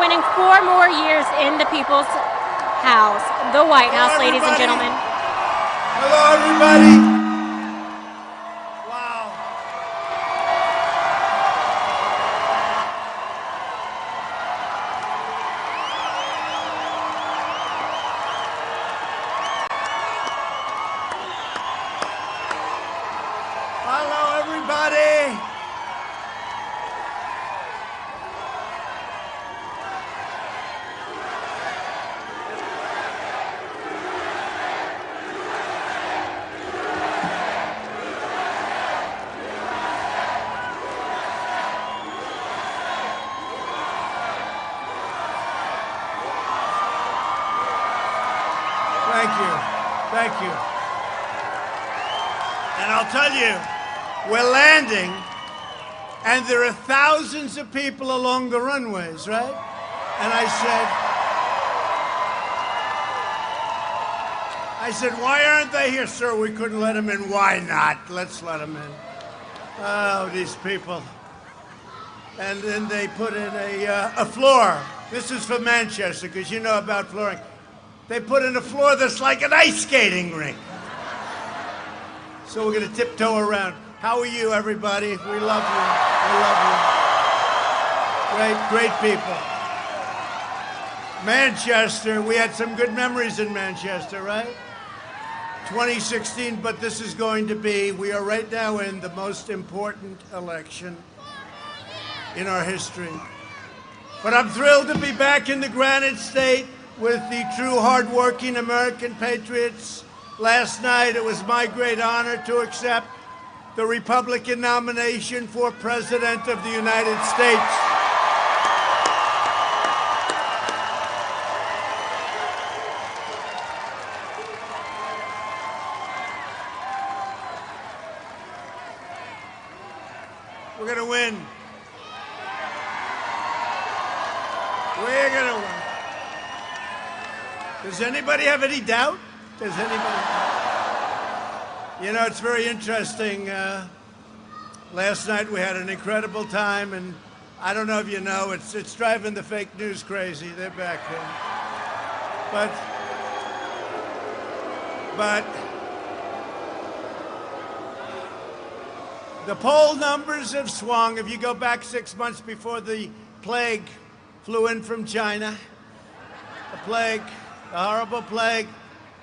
winning 4 more years in the People's House, the White House, Hello, ladies and everybody. gentlemen. Hello, everybody. Wow. Hello, everybody. Thank you. And I'll tell you, we're landing, and there are thousands of people along the runways, right? And I said, why aren't they here? Sir, we couldn't let them in. Why not? Let's let them in. Oh, these people. And then they put in a floor. This is for Manchester, because you know about flooring. They put in a floor that's like an ice skating rink. So we're going to tiptoe around. How are you, everybody? We love you. We love you. Great people. Manchester, we had some good memories in Manchester, right? 2016, but this is going to be, we are right now in the most important election in our history. But I'm thrilled to be back in the Granite State with the true hard-working American patriots. Last night, it was my great honor to accept the Republican nomination for President of the United States. We're going to win. We're going to win. Does anybody have any doubt? Does anybody? You know, it's very interesting. Last night we had an incredible time, and I don't know if you know, it's driving the fake news crazy. They're back here. But the poll numbers have swung. If you go back 6 months before the plague flew in from China, the plague, the horrible plague,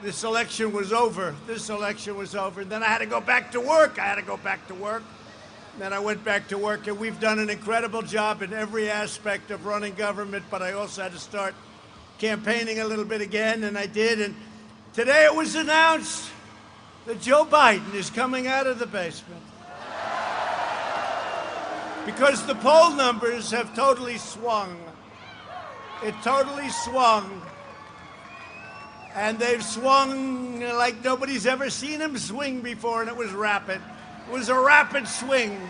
this election was over. This election was over. And then I had to go back to work. Then I went back to work, and we've done an incredible job in every aspect of running government, but I also had to start campaigning a little bit again, and I did. And today it was announced that Joe Biden is coming out of the basement. Because the poll numbers have totally swung. It totally swung. And they've swung like nobody's ever seen them swing before, and it was rapid. It was a rapid swing.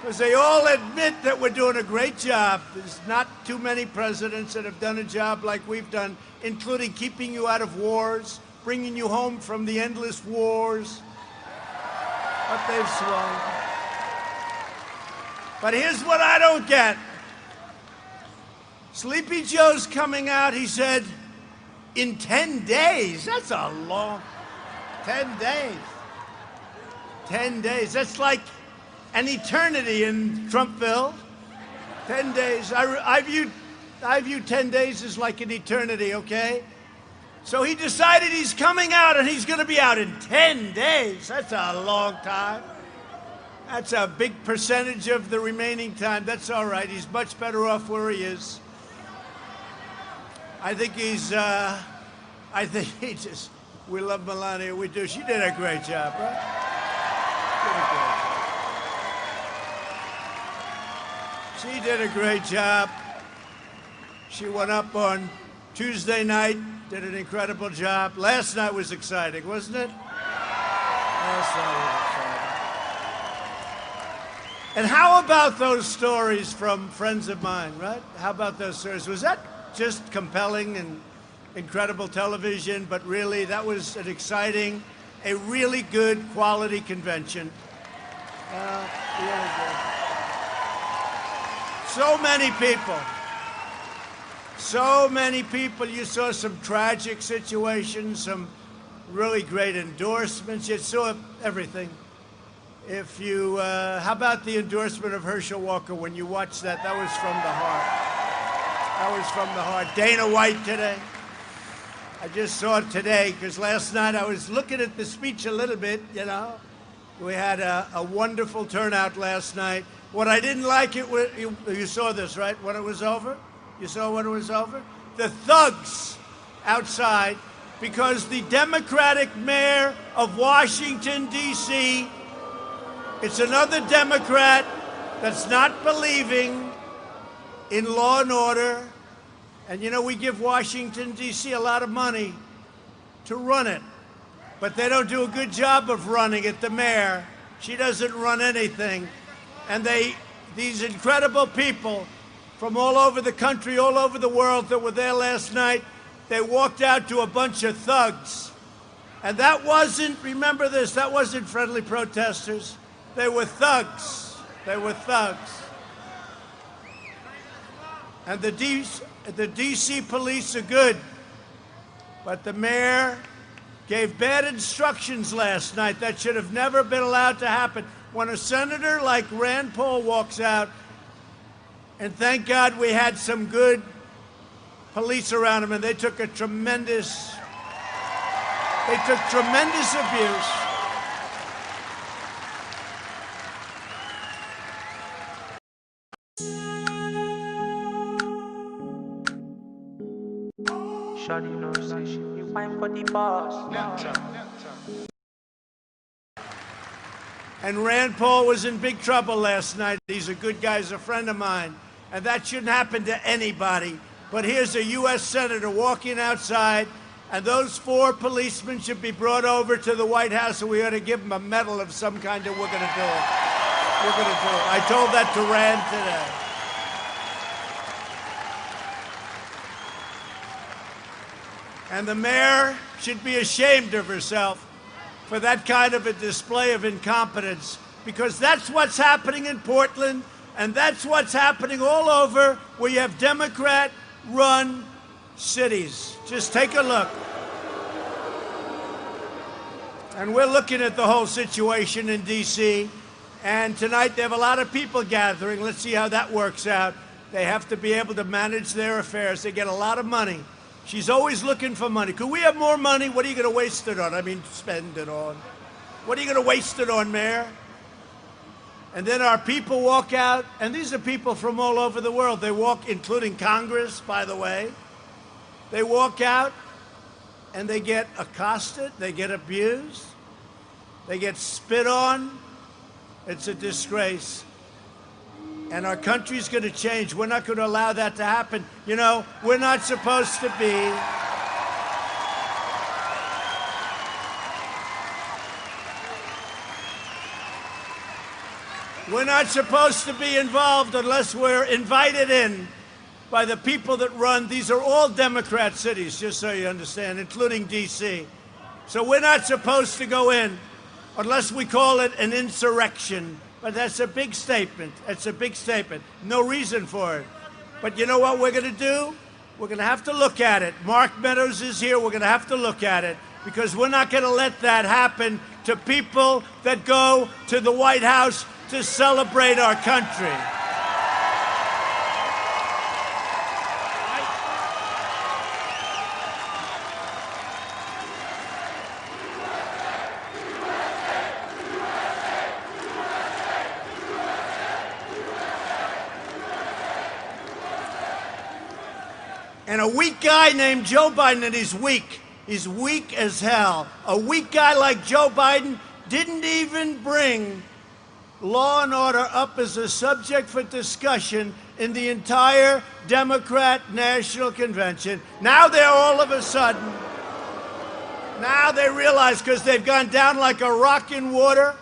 Because they all admit that we're doing a great job. There's not too many presidents that have done a job like we've done, including keeping you out of wars, bringing you home from the endless wars. But they've swung. But here's what I don't get. Sleepy Joe's coming out, he said, in 10 days. That's a long 10 days. 10 days. That's like an eternity in Trumpville. 10 days. I view 10 days as like an eternity, okay? So he decided he's coming out, and he's going to be out in 10 days. That's a long time. That's a big percentage of the remaining time. That's all right. He's much better off where he is. I think we love Melania, we do. She did a great job, right? She did a great job. She went up on Tuesday night, did an incredible job. Last night was exciting, wasn't it? Last night was exciting. And how about those stories from friends of mine, right? How about those stories? Was that just compelling and incredible television? But really, that was an exciting, a really good quality convention. Really good. So many people. So many people. You saw some tragic situations, some really great endorsements. You saw everything. If you, how about the endorsement of Herschel Walker when you watched that? That was from the heart. That was from the heart. Dana White today. I just saw it today because last night I was looking at the speech a little bit, you know. We had a wonderful turnout last night. What I didn't like, you saw this, right, when it was over? You saw when it was over? The thugs outside, because the Democratic mayor of Washington, D.C., it's another Democrat that's not believing in law and order. And, you know, we give Washington, D.C. a lot of money to run it. But they don't do a good job of running it, the mayor. She doesn't run anything. And these incredible people from all over the country, all over the world that were there last night, they walked out to a bunch of thugs. And that wasn't, remember this, that wasn't friendly protesters. They were thugs. They were thugs. And the D.C. police are good. But the mayor gave bad instructions last night. That should have never been allowed to happen. When a senator like Rand Paul walks out, and thank God we had some good police around him, and they took tremendous abuse. Shawty know say she be wine for the boss. And Rand Paul was in big trouble last night. He's a good guy, he's a friend of mine. And that shouldn't happen to anybody. But here's a U.S. senator walking outside, and those 4 policemen should be brought over to the White House, and we ought to give them a medal of some kind, and we're going to do it. We're going to do it. I told that to Rand today. And the mayor should be ashamed of herself for that kind of a display of incompetence, because that's what's happening in Portland, and that's what's happening all over where you have Democrat-run cities. Just take a look. And we're looking at the whole situation in D.C., and tonight they have a lot of people gathering. Let's see how that works out. They have to be able to manage their affairs. They get a lot of money. She's always looking for money. Could we have more money? What are you going to waste it on? I mean, spend it on. What are you going to waste it on, Mayor? And then our people walk out, and these are people from all over the world. They walk, including Congress, by the way. They walk out, and they get accosted. They get abused. They get spit on. It's a disgrace. And our country's going to change. We're not going to allow that to happen. You know, we're not supposed to be. We're not supposed to be involved unless we're invited in by the people that run. These are all Democrat cities, just so you understand, including D.C. So we're not supposed to go in unless we call it an insurrection. But that's a big statement. It's a big statement. No reason for it. But you know what we're going to do? We're going to have to look at it. Mark Meadows is here. We're going to have to look at it, because we're not going to let that happen to people that go to the White House to celebrate our country. And a weak guy named Joe Biden, and he's weak. He's weak as hell. A weak guy like Joe Biden didn't even bring law and order up as a subject for discussion in the entire Democrat National Convention. Now they're all of a sudden, now they realize, because they've gone down like a rock in water,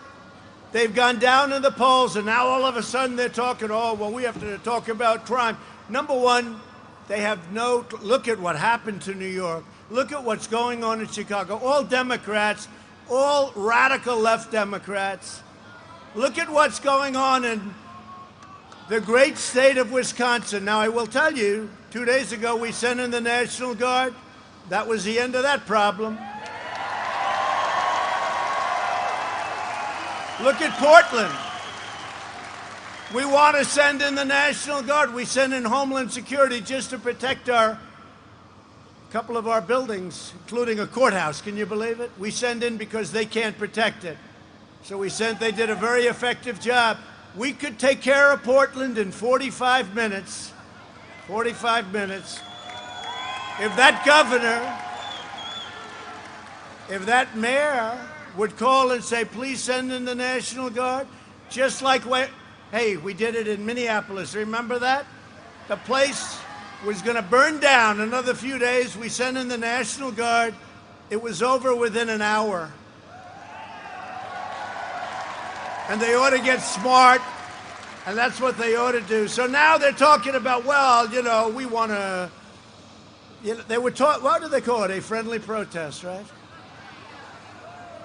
they've gone down in the polls, and now all of a sudden they're talking, oh, well, we have to talk about crime. Number one, they have no, look at what happened to New York. Look at what's going on in Chicago. All Democrats, all radical left Democrats. Look at what's going on in the great state of Wisconsin. Now, I will tell you, 2 days ago we sent in the National Guard. That was the end of that problem. Look at Portland. We want to send in the National Guard. We send in Homeland Security just to protect a couple of our buildings, including a courthouse. Can you believe it? We send in because they can't protect it. So they did a very effective job. We could take care of Portland in 45 minutes. 45 minutes. If that governor, if that mayor would call and say, please send in the National Guard, just like, hey, we did it in Minneapolis. Remember that? The place was going to burn down another few days. We sent in the National Guard. It was over within an hour. And they ought to get smart, and that's what they ought to do. So now they're talking about, well, you know, we want to, they were taught, what do they call it? A friendly protest, right?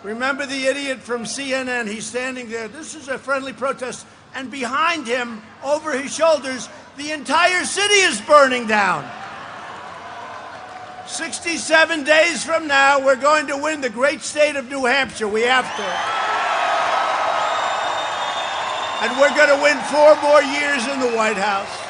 Remember the idiot from CNN? He's standing there. This is a friendly protest. And behind him, over his shoulders, the entire city is burning down. 67 days from now, we're going to win the great state of New Hampshire. We have to. And we're going to win 4 more years in the White House.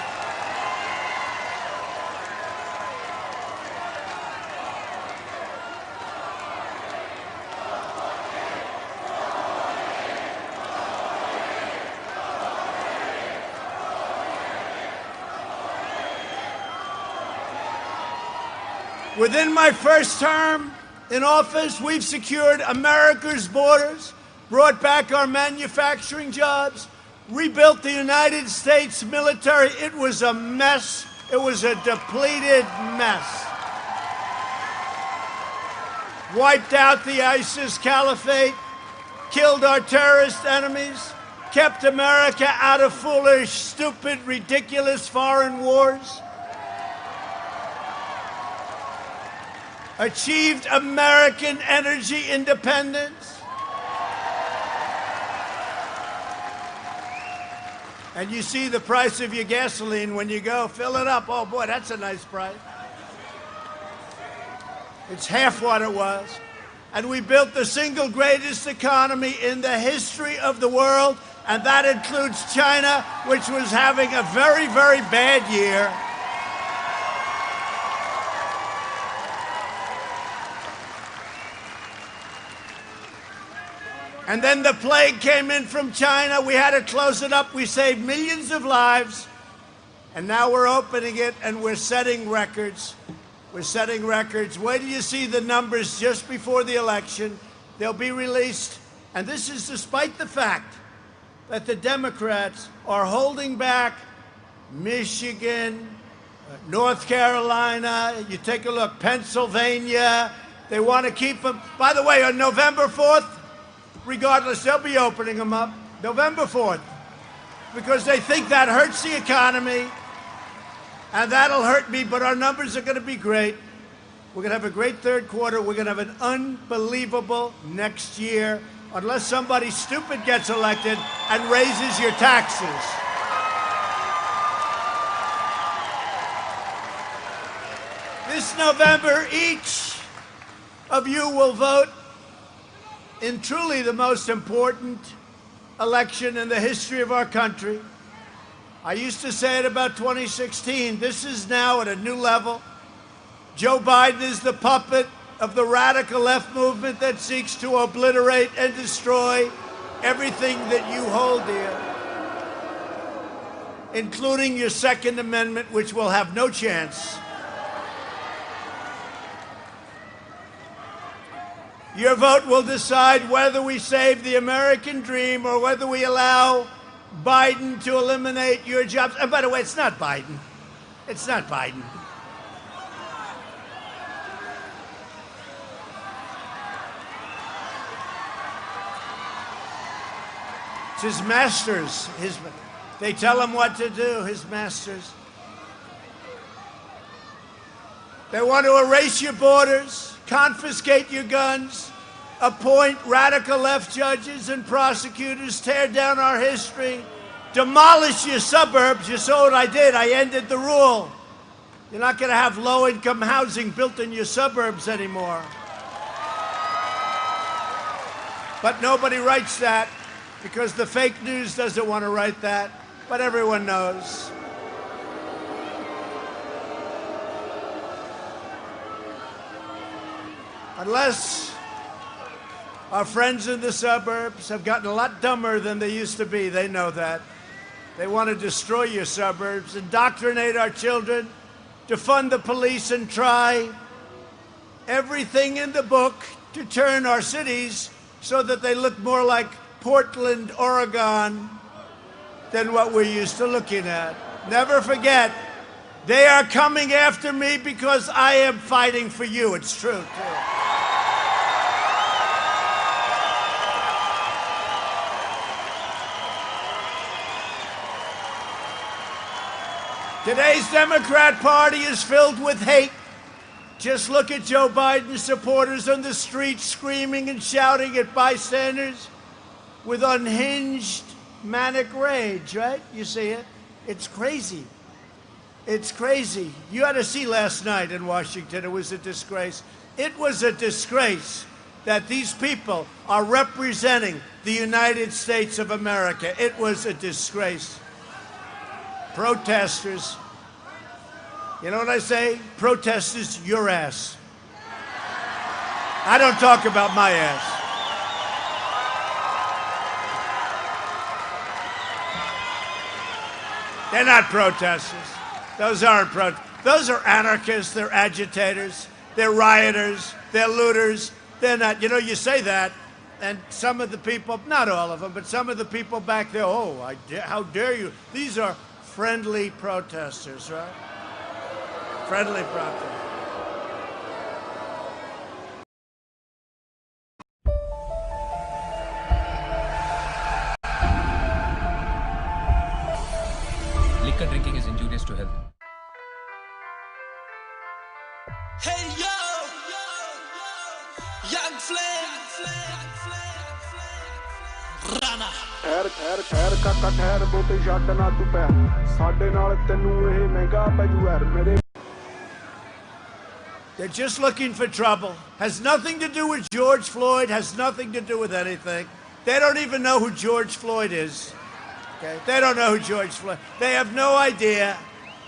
Within my first term in office, we've secured America's borders, brought back our manufacturing jobs, rebuilt the United States military. It was a mess. It was a depleted mess. Wiped out the ISIS caliphate, killed our terrorist enemies, kept America out of foolish, stupid, ridiculous foreign wars. Achieved American energy independence. And you see the price of your gasoline when you go fill it up. Oh boy, that's a nice price. It's half what it was. And we built the single greatest economy in the history of the world, and that includes China, which was having a very, very bad year. And then the plague came in from China. We had to close it up. We saved millions of lives. And now we're opening it, and we're setting records. We're setting records. Wait till you see the numbers just before the election. They'll be released. And this is despite the fact that the Democrats are holding back Michigan, North Carolina. You take a look, Pennsylvania. They want to keep them. By the way, on November 4th, regardless, they'll be opening them up November 4th because they think that hurts the economy and that'll hurt me, but our numbers are going to be great. We're going to have a great third quarter. We're going to have an unbelievable next year unless somebody stupid gets elected and raises your taxes. This November, each of you will vote in truly the most important election in the history of our country. I used to say it about 2016. This is now at a new level. Joe Biden is the puppet of the radical left movement that seeks to obliterate and destroy everything that you hold dear, including your Second Amendment, which will have no chance. Your vote will decide whether we save the American dream or whether we allow Biden to eliminate your jobs. And by the way, it's not Biden. It's not Biden. It's his masters. They tell him what to do, his masters. They want to erase your borders, confiscate your guns, appoint radical left judges and prosecutors, tear down our history, demolish your suburbs. You saw what I did. I ended the rule. You're not going to have low-income housing built in your suburbs anymore. But nobody writes that because the fake news doesn't want to write that. But everyone knows. Unless our friends in the suburbs have gotten a lot dumber than they used to be, they know that. They want to destroy your suburbs, indoctrinate our children, defund the police, and try everything in the book to turn our cities so that they look more like Portland, Oregon, than what we're used to looking at. Never forget, they are coming after me because I am fighting for you. It's true, too. Today's Democrat Party is filled with hate. Just look at Joe Biden's supporters on the streets screaming and shouting at bystanders with unhinged, manic rage, right? You see it? It's crazy. It's crazy. You had to see last night in Washington. It was a disgrace. It was a disgrace that these people are representing the United States of America. It was a disgrace. Protesters. You know what I say? Protesters, your ass. I don't talk about my ass. They're not protesters. Those aren't those are anarchists. They're agitators. They're rioters. They're looters. They're not. You know, you say that, and some of the people, not all of them, but some of the people back there, oh, how dare you? These are friendly protesters, right? Friendly protesters. Liquor drinking is injurious to health. Hey yo, young flame, Rana. ਠਹਿਰ ਕਾਕਾ ਠਹਿਰ ਬੋਤੇ ਛੱਡ ਨਾ ਤੂੰ ਪੈ ਸਾਡੇ ਨਾਲ ਤੈਨੂੰ ਇਹ ਮਹਿੰਗਾ ਪੈ ਜੂ ਯਾਰ ਮੇਰੇ They're just looking for trouble. Has nothing to do with George Floyd, has nothing to do with anything. They don't even know who George Floyd is. Okay? They don't know who George Floyd. They have no idea.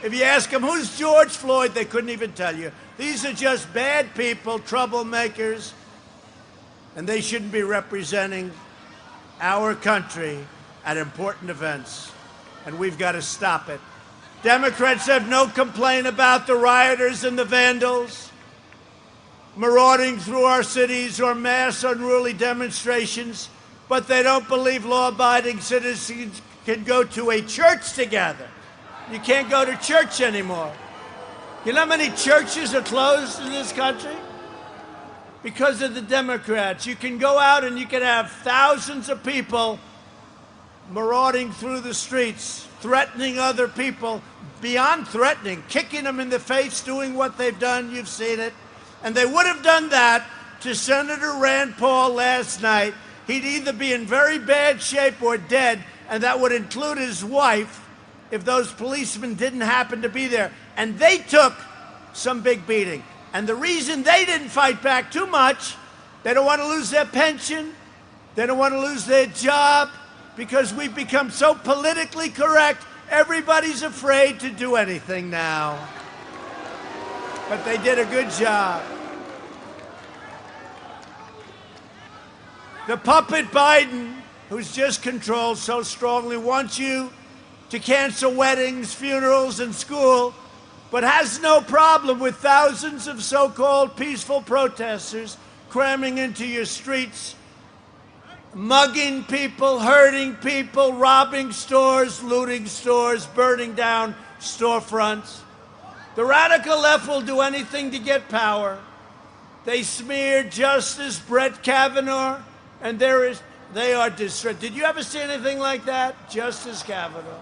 If you ask them, who's George Floyd, they couldn't even tell you. These are just bad people, troublemakers, and they shouldn't be representing our country at important events. And we've got to stop it. Democrats have no complaint about the rioters and the vandals marauding through our cities or mass unruly demonstrations, but they don't believe law-abiding citizens can go to a church together. You can't go to church anymore. You know how many churches are closed in this country? Because of the Democrats. You can go out and you can have thousands of people marauding through the streets, threatening other people, beyond threatening, kicking them in the face, doing what they've done. You've seen it. And they would have done that to Senator Rand Paul last night. He'd either be in very bad shape or dead, and that would include his wife if those policemen didn't happen to be there. And they took some big beating. And the reason they didn't fight back too much, they don't want to lose their pension, they don't want to lose their job, because we've become so politically correct, everybody's afraid to do anything now. But they did a good job. The puppet Biden, who's just controlled so strongly, wants you to cancel weddings, funerals, and school, but has no problem with thousands of so-called peaceful protesters cramming into your streets, mugging people, hurting people, robbing stores, looting stores, burning down storefronts. The radical left will do anything to get power. They smeared Justice Brett Kavanaugh, and they are distraught. Did you ever see anything like that? Justice Kavanaugh.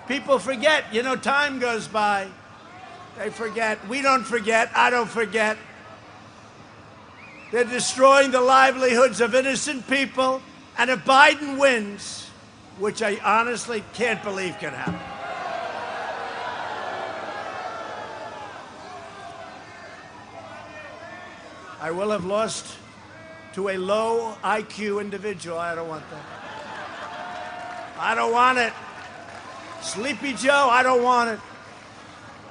People forget. You know, time goes by. They forget. We don't forget. I don't forget. They're destroying the livelihoods of innocent people. And if Biden wins, which I honestly can't believe can happen. I will have lost to a low IQ individual. I don't want that. I don't want it. Sleepy Joe, I don't want it.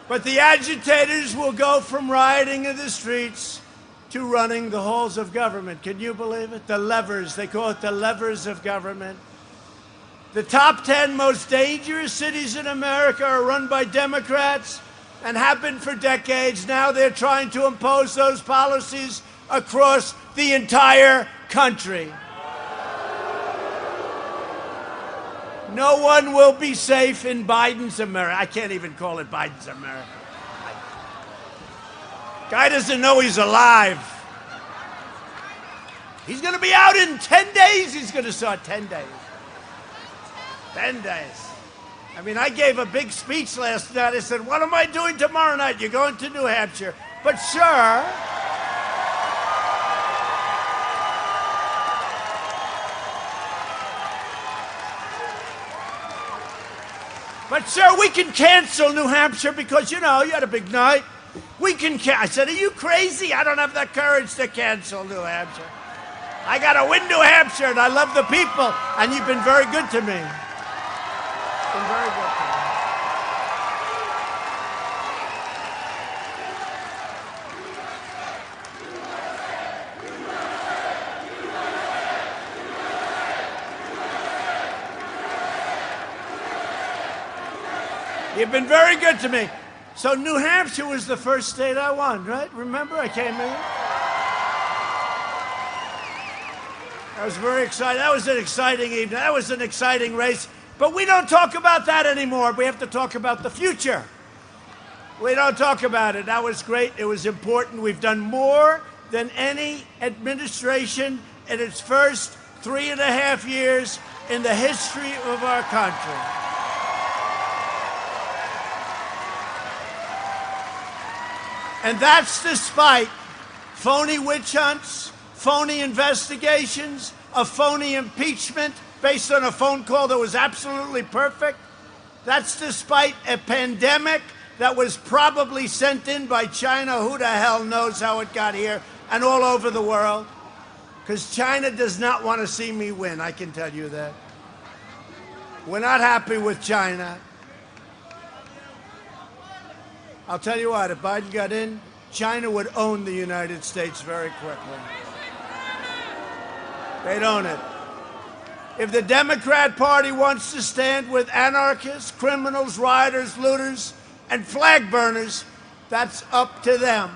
But the agitators will go from rioting in the streets to running the halls of government. Can you believe it? The levers, they call it the levers of government. The top 10 most dangerous cities in America are run by Democrats and have been for decades. Now they're trying to impose those policies across the entire country. No one will be safe in Biden's America. I can't even call it Biden's America. Guy doesn't know he's alive. He's going to be out in 10 days. He's going to start 10 days. 10 days. I mean, I gave a big speech last night. I said, what am I doing tomorrow night? You're going to New Hampshire. But sure. But, sir, we can cancel New Hampshire because, you know, you had a big night. We can I said, are you crazy? I don't have the courage to cancel New Hampshire. I got to win New Hampshire, and I love the people, and you've been very good to me. Been very good to me. You've been very good to me. So New Hampshire was the first state I won, right? Remember, I came in. I was very excited. That was an exciting evening. That was an exciting race. But we don't talk about that anymore. We have to talk about the future. We don't talk about it. That was great. It was important. We've done more than any administration in its first 3.5 years in the history of our country. And that's despite phony witch hunts, phony investigations, a phony impeachment based on a phone call that was absolutely perfect. That's despite a pandemic that was probably sent in by China. Who the hell knows how it got here, and all over the world. Because China does not want to see me win, I can tell you that. We're not happy with China. I'll tell you what, if Biden got in, China would own the United States very quickly. They'd own it. If the Democrat Party wants to stand with anarchists, criminals, rioters, looters, and flag burners, that's up to them.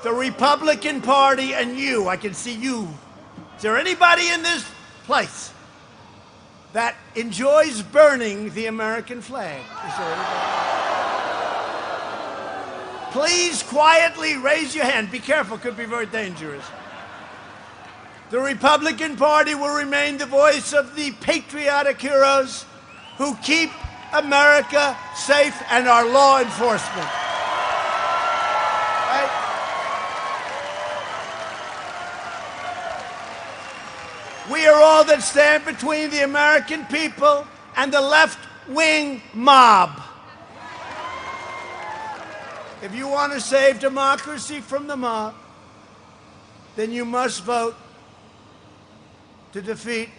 The Republican Party and you, I can see you. Is there anybody in this place that enjoys burning the American flag? Is there anybody? Please quietly raise your hand. Be careful, could be very dangerous. The Republican Party will remain the voice of the patriotic heroes who keep America safe and our law enforcement. Right? We are all that stand between the American people and the left-wing mob. If you want to save democracy from the mob, then you must vote to defeat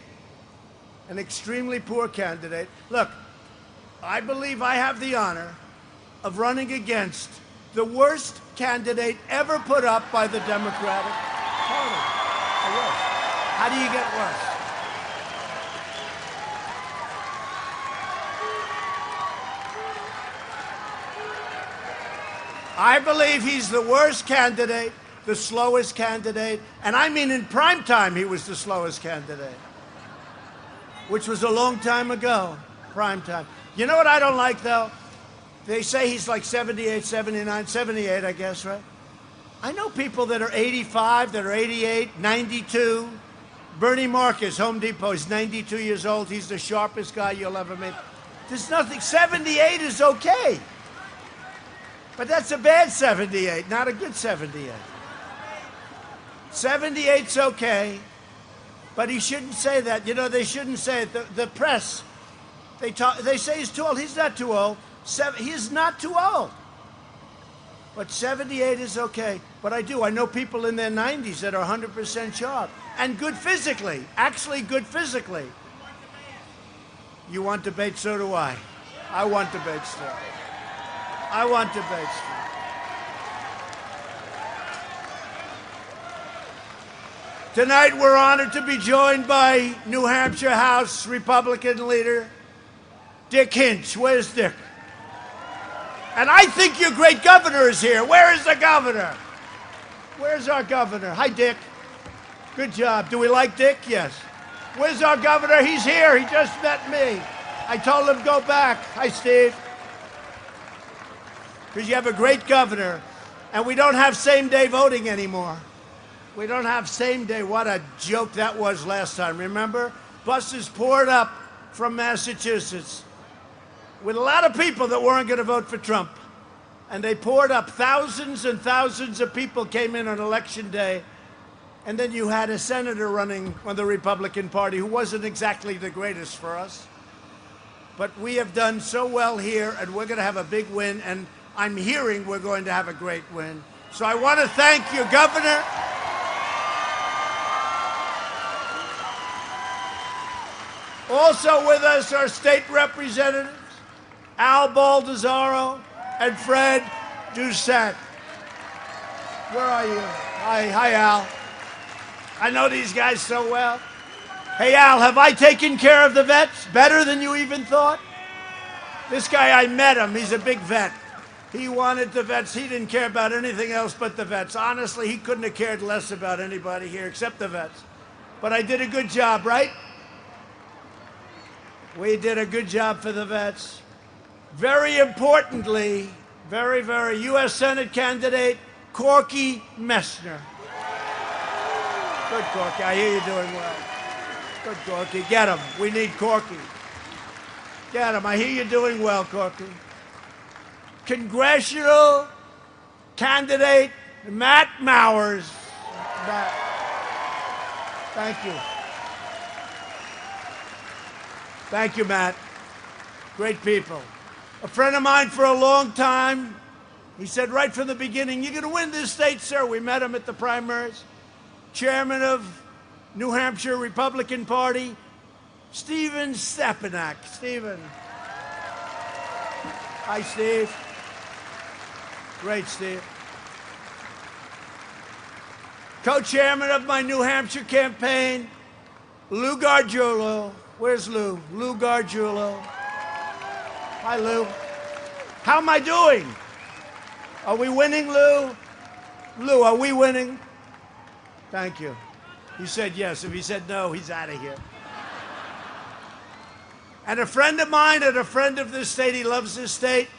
an extremely poor candidate. Look, I believe I have the honor of running against the worst candidate ever put up by the Democratic Party. I will. How do you get worse? I believe he's the worst candidate, the slowest candidate, and I mean in prime time he was the slowest candidate, which was a long time ago, prime time. You know what I don't like, though? They say he's like 78, 79, 78, I guess, right? I know people that are 85, that are 88, 92. Bernie Marcus, Home Depot, is 92 years old. He's the sharpest guy you'll ever meet. There's nothing. 78 is okay. But that's a bad 78, not a good 78. 78's okay, but he shouldn't say that. You know, they shouldn't say it. The press They say he's too old. He's not too old. He is not too old. But 78 is okay. But I know people in their 90s that are 100% sharp and good physically. Actually good physically. You want debate? So do I. I want debate still. I want debate still. Tonight we're honored to be joined by New Hampshire House Republican leader Dick Hinch. Where's Dick? And I think your great governor is here. Where is the governor? Where's our governor? Hi, Dick. Good job. Do we like Dick? Yes. Where's our governor? He's here. He just met me. I told him go back. Hi, Steve. Because you have a great governor, and we don't have same-day voting anymore. We don't have same-day. What a joke that was last time. Remember? Buses poured up from Massachusetts with a lot of people that weren't going to vote for Trump. And they poured up. Thousands and thousands of people came in on Election Day. And then you had a senator running on the Republican Party who wasn't exactly the greatest for us. But we have done so well here, and we're going to have a big win. And I'm hearing we're going to have a great win. So I want to thank you, Governor. Also with us are state representatives Al Baldessaro and Fred Doucette. Where are you? Hi, Al. I know these guys so well. Hey, Al, have I taken care of the vets better than you even thought? This guy, I met him. He's a big vet. He wanted the vets. He didn't care about anything else but the vets. Honestly, he couldn't have cared less about anybody here except the vets. But I did a good job, right? We did a good job for the vets. Very importantly, very U.S. Senate candidate Corky Messner. Good, Corky. I hear you're doing well. Good, Corky. Get him. We need Corky. Get him. I hear you're doing well, Corky. Congressional candidate Matt Mowers. Matt. Thank you. Thank you, Matt. Great people. A friend of mine for a long time, he said right from the beginning, you're going to win this state, sir. We met him at the primaries. Chairman of New Hampshire Republican Party, Stephen Stepanek. Stephen. Hi, Steve. Great, Steve. Co-chairman of my New Hampshire campaign, Lou Gargiulo. Where's Lou? Lou Gargiulo. Hi, Lou. How am I doing? Are we winning, Lou? Lou, are we winning? Thank you. He said yes. If he said no, he's out of here. And a friend of mine and a friend of this state, he loves this state.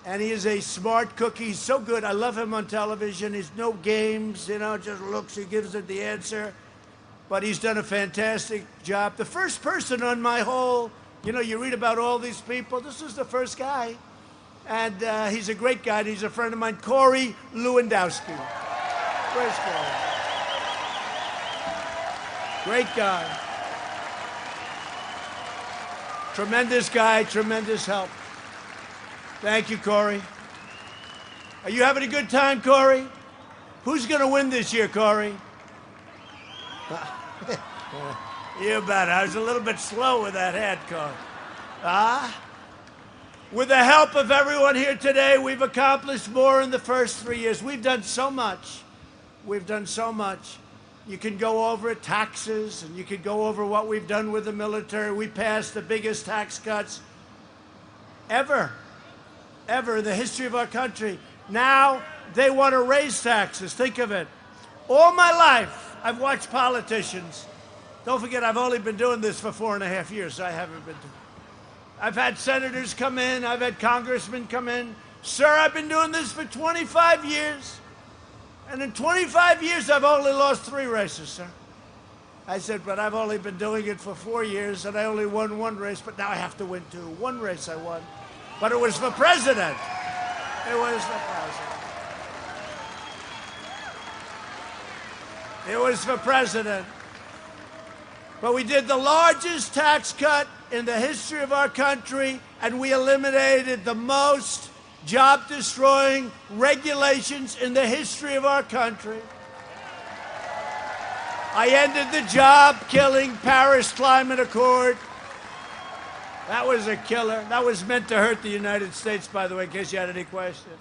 And he is a smart cookie. He's so good. I love him on television. He's no games, just looks. He gives it the answer. But he's done a fantastic job. The first person on my whole, you read about all these people. This is the first guy. And he's a great guy. And he's a friend of mine, Corey Lewandowski. Where's Corey? Great guy. Tremendous guy, tremendous help. Thank you, Corey. Are you having a good time, Corey? Who's going to win this year, Corey? You bet. I was a little bit slow with that head, Corey. With the help of everyone here today, we've accomplished more in the first 3 years. We've done so much. We've done so much. You can go over it, taxes, and you can go over what we've done with the military. We passed the biggest tax cuts ever in the history of our country. Now they want to raise taxes. Think of it. All my life, I've watched politicians. Don't forget, I've only been doing this for 4.5 years. So I haven't been. I've had senators come in. I've had congressmen come in. Sir, I've been doing this for 25 years. And in 25 years, I've only lost 3 races, sir. I said, but I've only been doing it for 4 years, and I only won 1 race, but now I have to win 2. 1 race I won. But it was for president. It was for president. It was for president. But we did the largest tax cut in the history of our country, and we eliminated the most job-destroying regulations in the history of our country. I ended the job-killing Paris Climate Accord. That was a killer. That was meant to hurt the United States, by the way, in case you had any questions.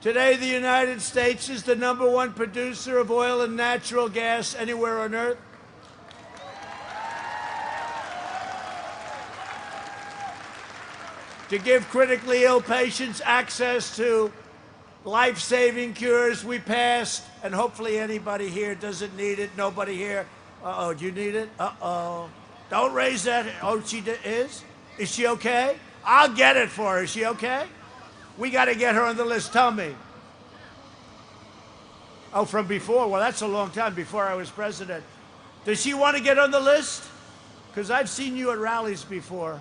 Today, the United States is the #1 producer of oil and natural gas anywhere on Earth. To give critically ill patients access to life-saving cures, we passed, and hopefully anybody here doesn't need it. Nobody here. Uh-oh, do you need it? Uh-oh. Don't raise that. Oh, she is? Is she okay? I'll get it for her. Is she okay? We got to get her on the list. Tell me. Oh, from before? Well, that's a long time, before I was president. Does she want to get on the list? Because I've seen you at rallies before.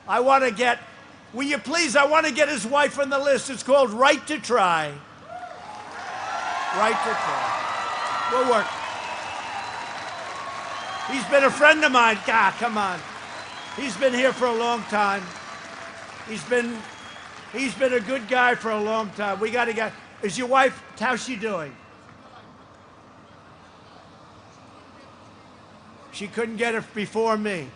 I want to get, will you please, I want to get his wife on the list. It's called Right to Try. Right to Try. We'll work. He's been a friend of mine. God, come on. He's been here for a long time. He's been a good guy for a long time. We got to get, is your wife, how's she doing? She couldn't get it before me.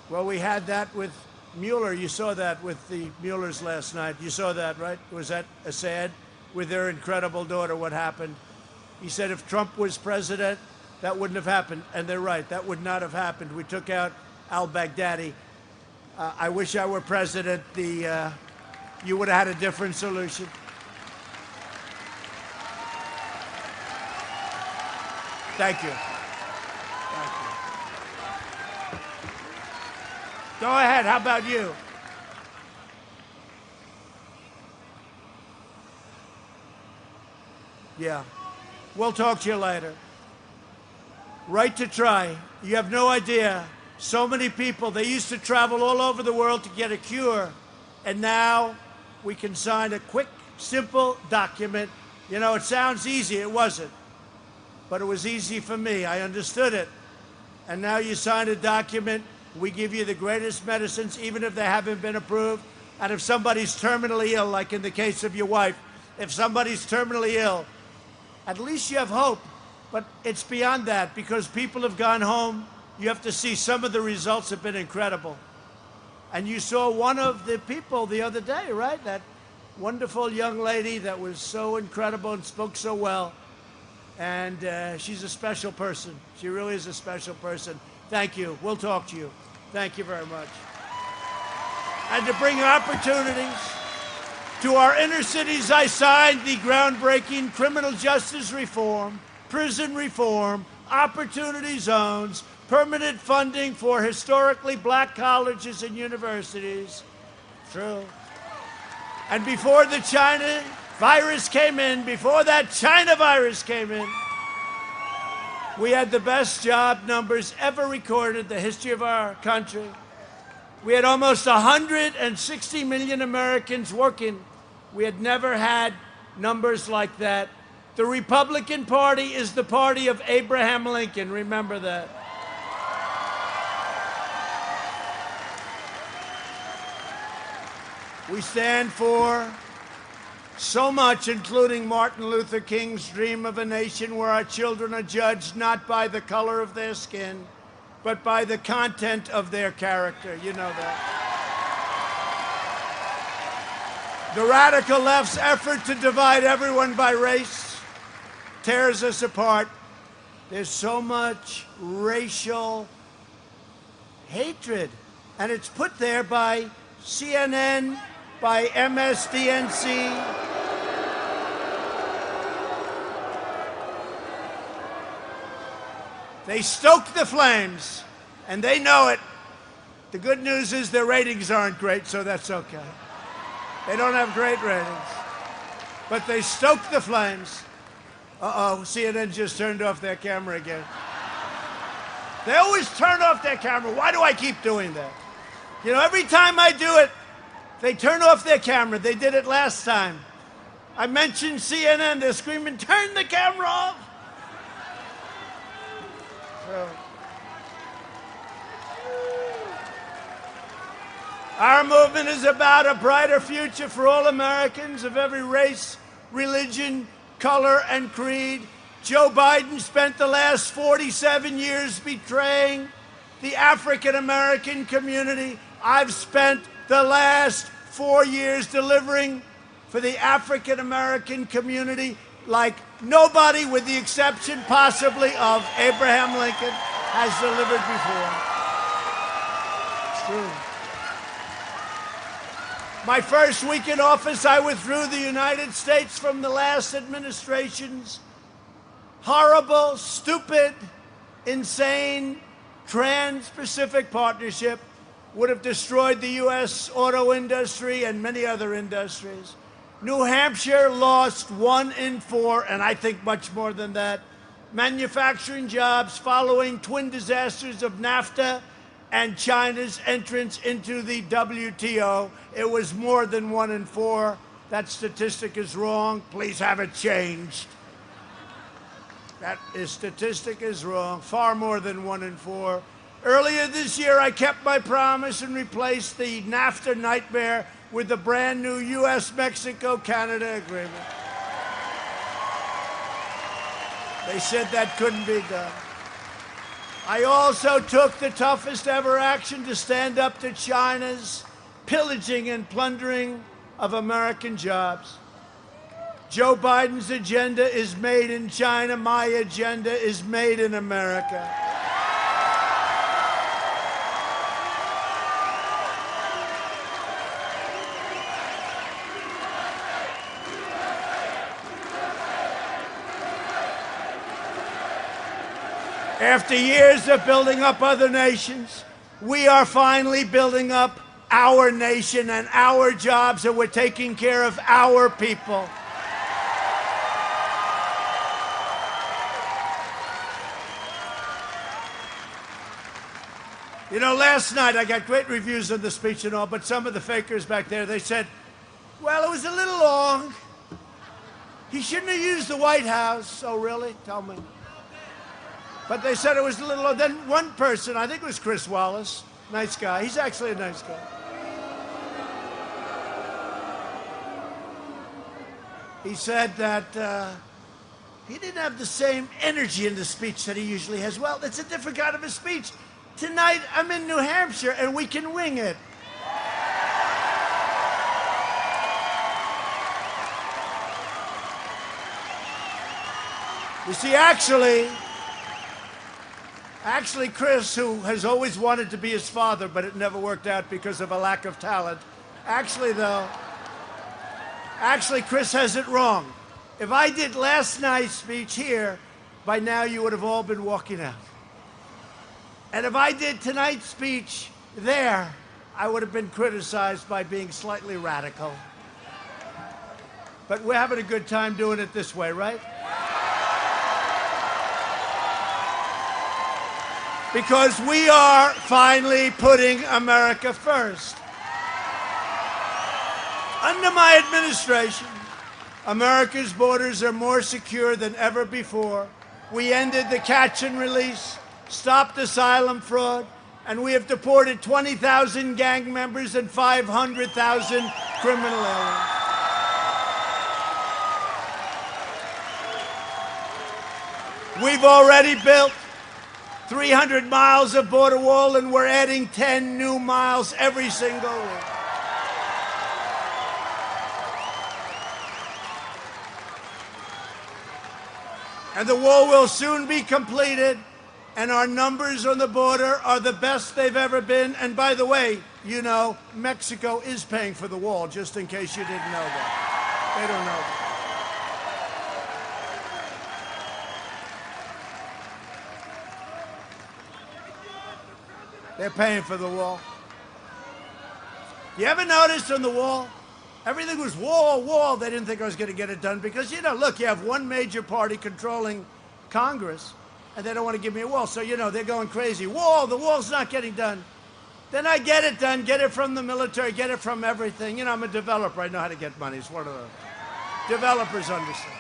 Well, we had that with Mueller. You saw that with the Muellers last night. You saw that, right? Was that Assad with their incredible daughter? What happened? He said if Trump was president, that wouldn't have happened. And they're right. That would not have happened. We took out al-Baghdadi. I wish I were president. You would have had a different solution. Thank you. Thank you. Go ahead. How about you? Yeah. We'll talk to you later. Right to Try. You have no idea. So many people, they used to travel all over the world to get a cure. And now we can sign a quick, simple document. You know, it sounds easy. It wasn't. But it was easy for me. I understood it. And now you sign a document. We give you the greatest medicines, even if they haven't been approved. And if somebody's terminally ill, like in the case of your wife, if somebody's terminally ill, at least you have hope. But it's beyond that, because people have gone home. You have to see some of the results have been incredible. And you saw one of the people the other day, right? That wonderful young lady that was so incredible and spoke so well. And she's a special person. She really is a special person. Thank you. We'll talk to you. Thank you very much. And to bring opportunities to our inner cities, I signed the groundbreaking criminal justice reform, prison reform, opportunity zones, permanent funding for historically black colleges and universities. True. And before the China virus came in, before that China virus came in, we had the best job numbers ever recorded in the history of our country. We had almost 160 million Americans working. We had never had numbers like that. The Republican Party is the party of Abraham Lincoln. Remember that. We stand for so much, including Martin Luther King's dream of a nation where our children are judged not by the color of their skin, but by the content of their character. You know that. The radical left's effort to divide everyone by race tears us apart. There's so much racial hatred, and it's put there by CNN, by MSDNC. They stoke the flames, and they know it. The good news is their ratings aren't great, so that's okay. They don't have great ratings. But they stoked the flames. Uh-oh, CNN just turned off their camera again. They always turn off their camera. Why do I keep doing that? You know, every time I do it, they turn off their camera. They did it last time. I mentioned CNN. They're screaming, turn the camera off. true. Our movement is about a brighter future for all Americans of every race, religion, color, and creed. Joe Biden spent the last 47 years betraying the African American community. I've spent the last 4 years delivering for the African American community like nobody, with the exception possibly of Abraham Lincoln, has delivered before. It's true. My first week in office, I withdrew the United States from the last administration's horrible, stupid, insane Trans-Pacific Partnership. Would have destroyed the U.S. auto industry and many other industries. New Hampshire lost 1 in 4, and I think much more than that, manufacturing jobs following twin disasters of NAFTA and China's entrance into the WTO. It was more than 1 in 4. That statistic is wrong. Please have it changed. That statistic is wrong. Far more than 1 in 4. Earlier this year, I kept my promise and replaced the NAFTA nightmare with the brand new U.S.-Mexico-Canada agreement. They said that couldn't be done. I also took the toughest ever action to stand up to China's pillaging and plundering of American jobs. Joe Biden's agenda is made in China. My agenda is made in America. After years of building up other nations, we are finally building up our nation and our jobs, and we're taking care of our people. You know, last night I got great reviews on the speech and all, but some of the fakers back there, they said, well, it was a little long. He shouldn't have used the White House. Oh, really? Tell me. But they said it was a little long. Then one person, I think it was Chris Wallace, nice guy. He's actually a nice guy. He said that he didn't have the same energy in the speech that he usually has. Well, it's a different kind of a speech. Tonight, I'm in New Hampshire, and we can wing it. You see, actually, Chris, who has always wanted to be his father, but it never worked out because of a lack of talent. Actually, Chris has it wrong. If I did last night's speech here, by now you would have all been walking out. And if I did tonight's speech there, I would have been criticized by being slightly radical. But we're having a good time doing it this way, right? Because we are finally putting America first. Under my administration, America's borders are more secure than ever before. We ended the catch and release, stopped asylum fraud, and we have deported 20,000 gang members and 500,000 criminal aliens. We've already built 300 miles of border wall, and we're adding 10 new miles every single week. And the wall will soon be completed, and our numbers on the border are the best they've ever been. And by the way, you know, Mexico is paying for the wall, just in case you didn't know that. They don't know that. They're paying for the wall. You ever notice on the wall, everything was wall, wall. They didn't think I was going to get it done because, you know, look, you have one major party controlling Congress, and they don't want to give me a wall. So, you know, they're going crazy. Wall, the wall's not getting done. Then I get it done, get it from the military, get it from everything. You know, I'm a developer. I know how to get money. It's one of the developers understand.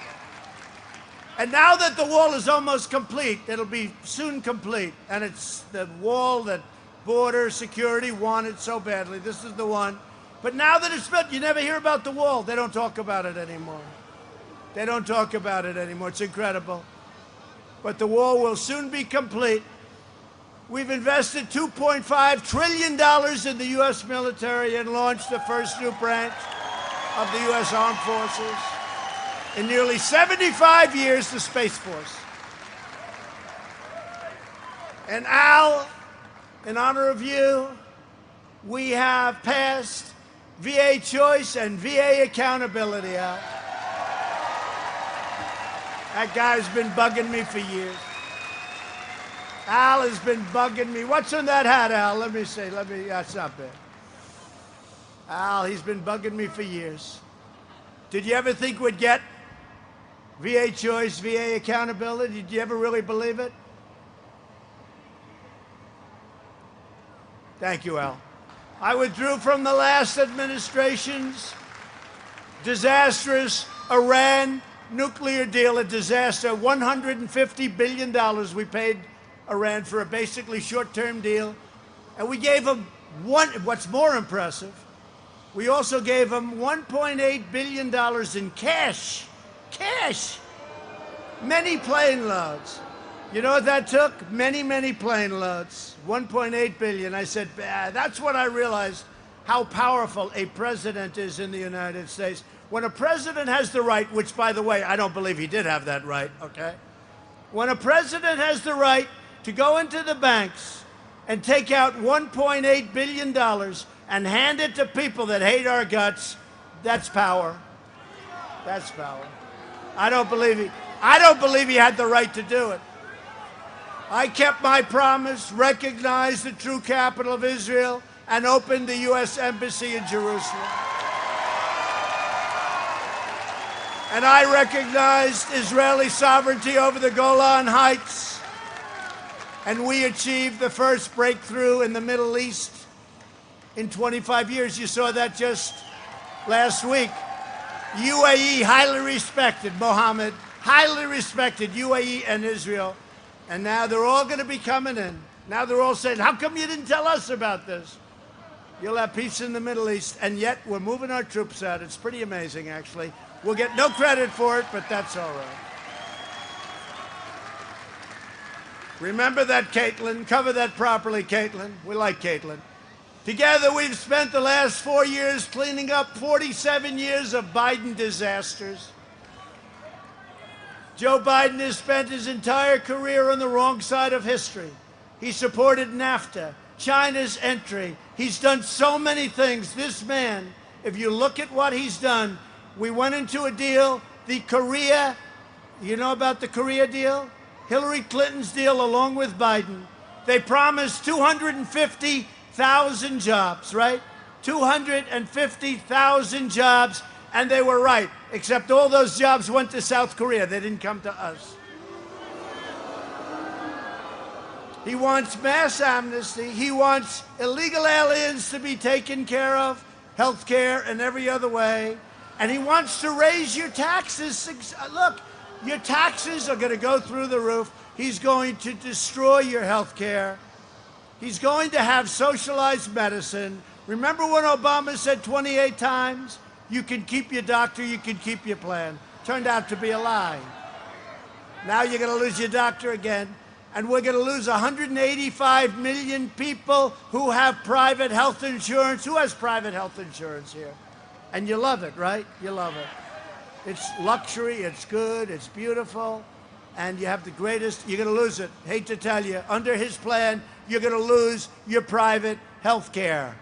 And now that the wall is almost complete, it'll be soon complete, and it's the wall that border security wanted so badly. This is the one. But now that it's built, you never hear about the wall. They don't talk about it anymore. They don't talk about it anymore. It's incredible. But the wall will soon be complete. We've invested $2.5 trillion in the U.S. military and launched the first new branch of the U.S. Armed Forces. In nearly 75 years, the Space Force. And Al, in honor of you, we have passed VA choice and VA accountability, Al. That guy's been bugging me for years. Al has been bugging me. What's on that hat, Al? Let me see. That's not bad. Al, he's been bugging me for years. Did you ever think we'd get VA choice, VA accountability? Did you ever really believe it? Thank you, Al. I withdrew from the last administration's disastrous Iran nuclear deal, a disaster. $150 billion we paid Iran for a basically short-term deal. And we gave them what's more impressive, we also gave them $1.8 billion in cash. Cash! Many plane loads. You know what that took? Many, many plane loads. 1.8 billion. I said, that's when I realized how powerful a president is in the United States. When a president has the right, which, by the way, I don't believe he did have that right, okay? When a president has the right to go into the banks and take out $1.8 billion and hand it to people that hate our guts, that's power. That's power. I don't believe he had the right to do it. I kept my promise, recognized the true capital of Israel, and opened the U.S. Embassy in Jerusalem. And I recognized Israeli sovereignty over the Golan Heights. And we achieved the first breakthrough in the Middle East in 25 years. You saw that just last week. UAE, highly respected, Mohammed, highly respected, UAE and Israel. And now they're all going to be coming in. Now they're all saying, how come you didn't tell us about this? You'll have peace in the Middle East, and yet we're moving our troops out. It's pretty amazing, actually. We'll get no credit for it, but that's all right. Remember that, Caitlin. Cover that properly, Caitlin. We like Caitlin. Together, we've spent the last 4 years cleaning up 47 years of Biden disasters. Joe Biden has spent his entire career on the wrong side of history. He supported NAFTA, China's entry. He's done so many things. This man, if you look at what he's done, we went into a deal, the Korea, you know about the Korea deal? Hillary Clinton's deal along with Biden. They promised 250,000 jobs, right? 250,000 jobs, and they were right, except all those jobs went to South Korea. They didn't come to us. He wants mass amnesty. He wants illegal aliens to be taken care of, health care and every other way. And he wants to raise your taxes. Look, your taxes are going to go through the roof. He's going to destroy your health care. He's going to have socialized medicine. Remember when Obama said 28 times, you can keep your doctor, you can keep your plan? Turned out to be a lie. Now you're going to lose your doctor again. And we're going to lose 185 million people who have private health insurance. Who has private health insurance here? And you love it, right? You love it. It's luxury, it's good, it's beautiful, and you have the greatest. You're going to lose it. Hate to tell you. Under his plan, you're going to lose your private health care.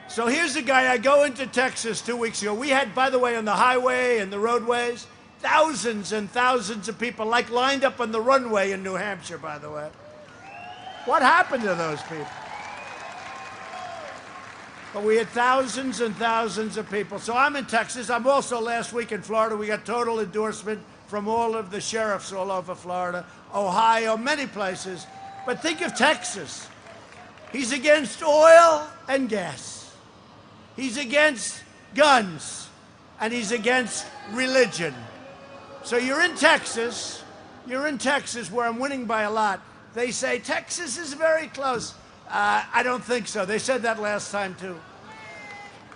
So here's a guy. I go into Texas 2 weeks ago. We had, by the way, on the highway and the roadways, thousands and thousands of people, like lined up on the runway in New Hampshire, by the way. What happened to those people? But we had thousands and thousands of people. So I'm in Texas. I'm also last week in Florida. We got total endorsement from all of the sheriffs all over Florida, Ohio, many places. But think of Texas. He's against oil and gas. He's against guns. and he's against religion. So you're in Texas where I'm winning by a lot. They say Texas is very close. I don't think so. They said that last time too.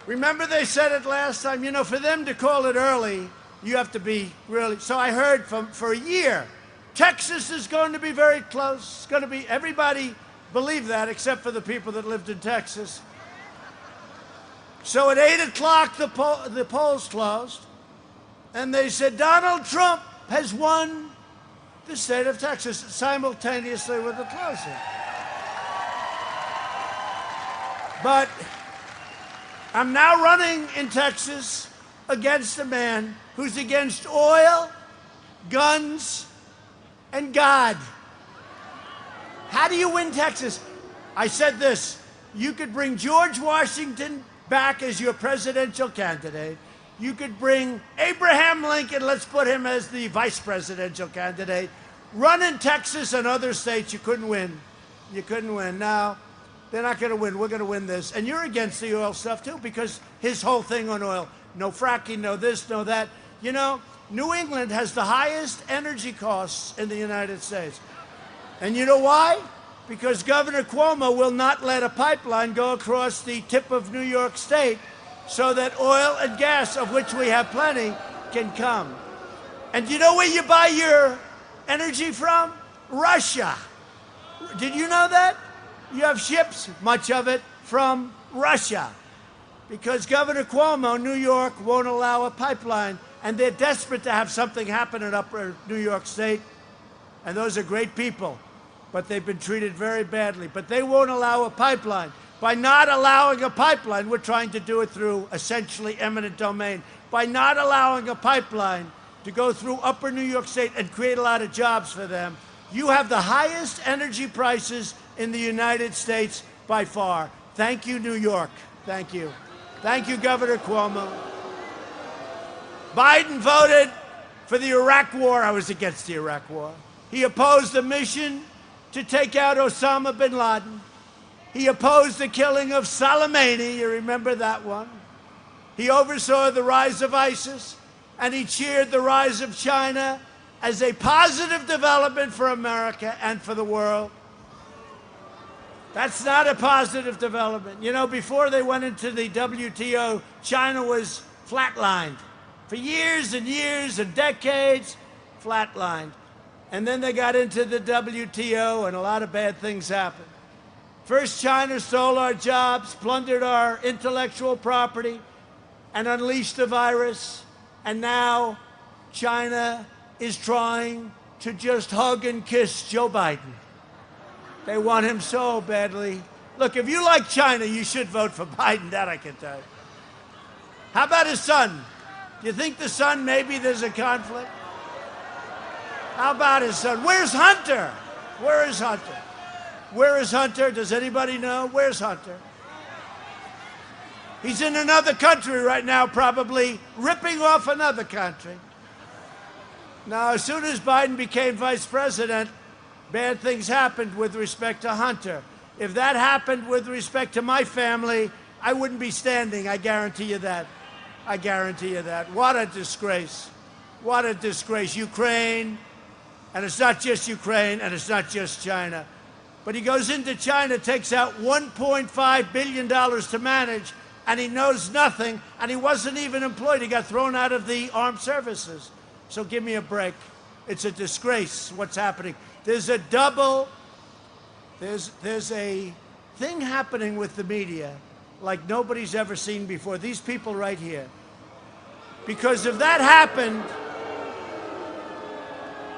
Remember they said it last time? You know, for them to call it early, you have to be really. So I heard for a year, Texas is going to be very close. It's going to be, everybody believed that except for the people that lived in Texas. So at 8 o'clock, the polls closed, and they said Donald Trump has won the state of Texas simultaneously with the closing. But I'm now running in Texas against a man who's against oil, guns, and God. How do you win Texas? I said this: you could bring George Washington back as your presidential candidate. You could bring Abraham Lincoln, let's put him as the vice presidential candidate. Run in Texas and other states, you couldn't win. You couldn't win. Now, they're not going to win. We're going to win this. And you're against the oil stuff, too, because his whole thing on oil, no fracking, no this, no that. You know, New England has the highest energy costs in the United States. And you know why? Because Governor Cuomo will not let a pipeline go across the tip of New York State so that oil and gas, of which we have plenty, can come. And you know where you buy your energy from? Russia. Did you know that? You have ships, much of it, from Russia. Because Governor Cuomo, New York, won't allow a pipeline. And they're desperate to have something happen in upper New York State. And those are great people. But they've been treated very badly. But they won't allow a pipeline. By not allowing a pipeline, we're trying to do it through essentially eminent domain. By not allowing a pipeline to go through upper New York State and create a lot of jobs for them, you have the highest energy prices in the United States by far. Thank you, New York. Thank you. Thank you, Governor Cuomo. Biden voted for the Iraq War. I was against the Iraq War. He opposed the mission to take out Osama bin Laden. He opposed the killing of Soleimani. You remember that one? He oversaw the rise of ISIS, and he cheered the rise of China as a positive development for America and for the world. That's not a positive development. You know, before they went into the WTO, China was flatlined. For years and years and decades, flatlined. And then they got into the WTO, and a lot of bad things happened. First, China stole our jobs, plundered our intellectual property, and unleashed the virus. And now China is trying to just hug and kiss Joe Biden. They want him so badly. Look, if you like China, you should vote for Biden, that I can tell you. How about his son? Do you think the son, maybe there's a conflict? How about his son? Where's Hunter? Where is Hunter? Where is Hunter? Does anybody know? Where's Hunter? He's in another country right now, probably ripping off another country. Now, as soon as Biden became vice president, bad things happened with respect to Hunter. If that happened with respect to my family, I wouldn't be standing. I guarantee you that. I guarantee you that. What a disgrace. What a disgrace. Ukraine, and it's not just Ukraine, and it's not just China. But he goes into China, takes out $1.5 billion to manage, and he knows nothing, and he wasn't even employed. He got thrown out of the armed services. So give me a break. It's a disgrace what's happening. There's a thing happening with the media like nobody's ever seen before. These people right here. Because if that happened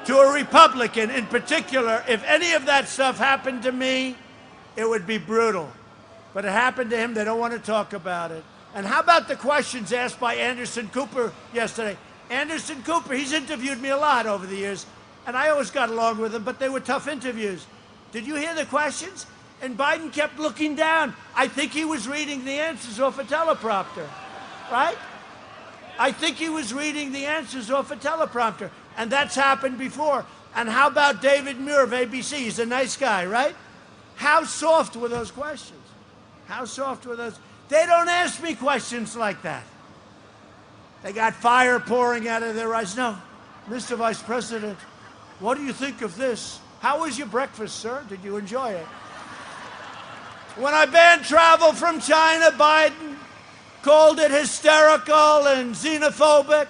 to a Republican in particular, if any of that stuff happened to me, it would be brutal. But it happened to him. They don't want to talk about it. And how about the questions asked by Anderson Cooper yesterday? Anderson Cooper, he's interviewed me a lot over the years, and I always got along with him, but they were tough interviews. Did you hear the questions? And Biden kept looking down. I think he was reading the answers off a teleprompter, right? I think he was reading the answers off a teleprompter, and that's happened before. And how about David Muir of ABC? He's a nice guy, right? How soft were those questions? How soft were those? They don't ask me questions like that. They got fire pouring out of their eyes. No, Mr. Vice President, what do you think of this? How was your breakfast, sir? Did you enjoy it? When I banned travel from China, Biden called it hysterical and xenophobic.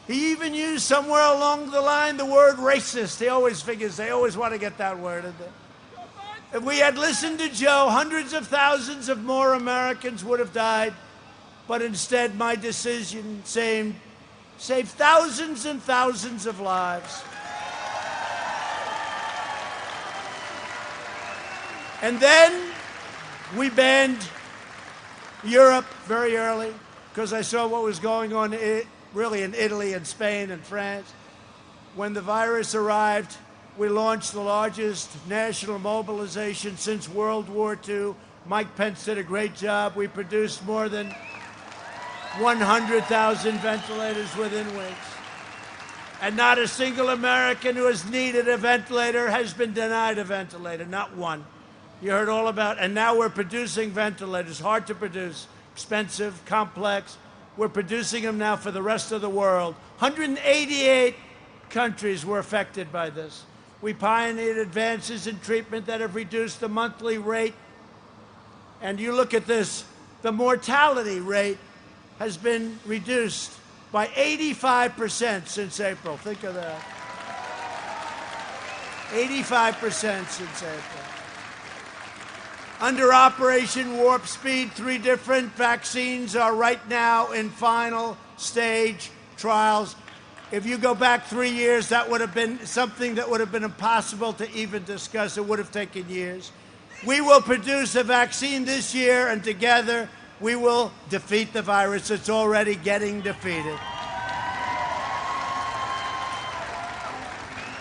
He even used somewhere along the line the word racist. He always figures they always want to get that word in there. If we had listened to Joe, hundreds of thousands of more Americans would have died. But instead, my decision saved thousands and thousands of lives. And then we banned Europe very early because I saw what was going on really in Italy and Spain and France. When the virus arrived, we launched the largest national mobilization since World War II. Mike Pence did a great job. We produced more than 100,000 ventilators within weeks. And not a single American who has needed a ventilator has been denied a ventilator, not one. You heard all about, and now we're producing ventilators, hard to produce, expensive, complex. We're producing them now for the rest of the world. 188 countries were affected by this. We pioneered advances in treatment that have reduced the monthly rate. And you look at this, the mortality rate has been reduced by 85% since April. Think of that. 85% since April. Under Operation Warp Speed, 3 different vaccines are right now in final stage trials. If you go back 3 years, that would have been something that would have been impossible to even discuss. It would have taken years. We will produce a vaccine this year, and together we will defeat the virus. It's already getting defeated.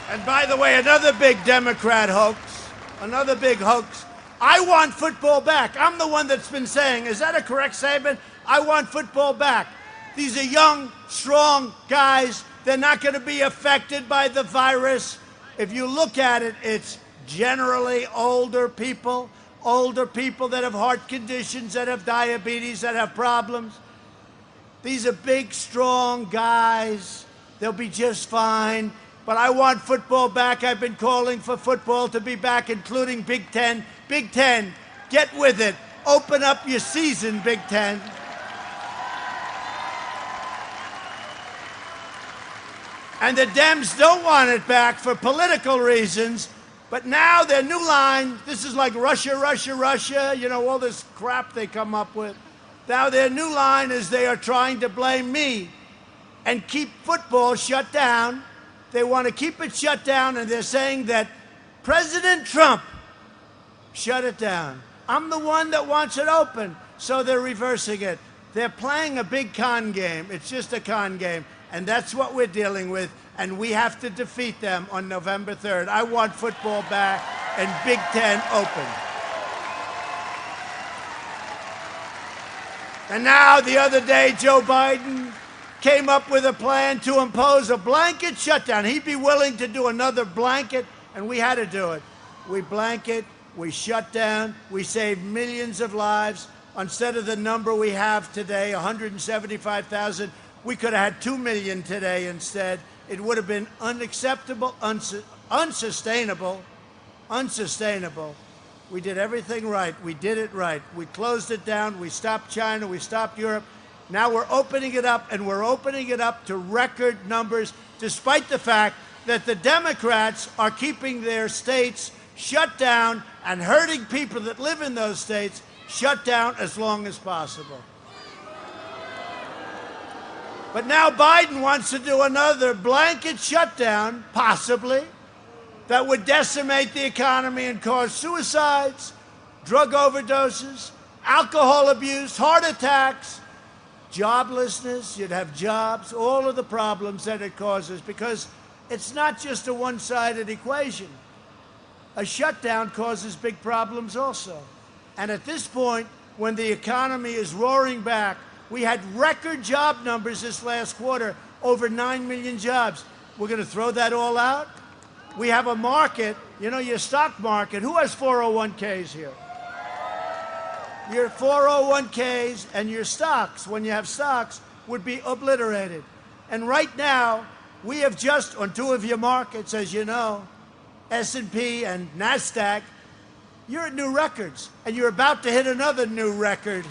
And by the way, another big Democrat hoax, another big hoax. I want football back. I'm the one that's been saying, is that a correct statement? I want football back. These are young, strong guys. They're not going to be affected by the virus. If you look at it, it's generally older people that have heart conditions, that have diabetes, that have problems. These are big, strong guys. They'll be just fine. But I want football back. I've been calling for football to be back, including Big Ten. Big Ten, get with it. Open up your season, Big Ten. And the Dems don't want it back for political reasons. But now their new line, this is like Russia, Russia, Russia, you know, all this crap they come up with. Now their new line is they are trying to blame me and keep football shut down. They want to keep it shut down, and they're saying that President Trump shut it down. I'm the one that wants it open, so they're reversing it. They're playing a big con game. It's just a con game, and that's what we're dealing with, and we have to defeat them on November 3rd. I want football back and Big Ten open. And now, the other day, Joe Biden came up with a plan to impose a blanket shutdown. He'd be willing to do another blanket, and we had to do it. We blanket, we shut down, we saved millions of lives. Instead of the number we have today, 175,000, we could have had 2 million today instead. It would have been unacceptable, unsustainable. We did everything right. We did it right. We closed it down. We stopped China. We stopped Europe. Now we're opening it up, and we're opening it up to record numbers, despite the fact that the Democrats are keeping their states shut down and hurting people that live in those states shut down as long as possible. But now Biden wants to do another blanket shutdown, possibly, that would decimate the economy and cause suicides, drug overdoses, alcohol abuse, heart attacks, joblessness. You'd have jobs, all of the problems that it causes, because it's not just a one-sided equation. A shutdown causes big problems also. And at this point, when the economy is roaring back, we had record job numbers this last quarter, over 9 million jobs. We're going to throw that all out? We have a market, you know, your stock market. Who has 401ks here? Your 401ks and your stocks. When you have stocks, would be obliterated. And right now, we have just, on two of your markets, as you know, S&P and NASDAQ, you're at new records, and you're about to hit another new record.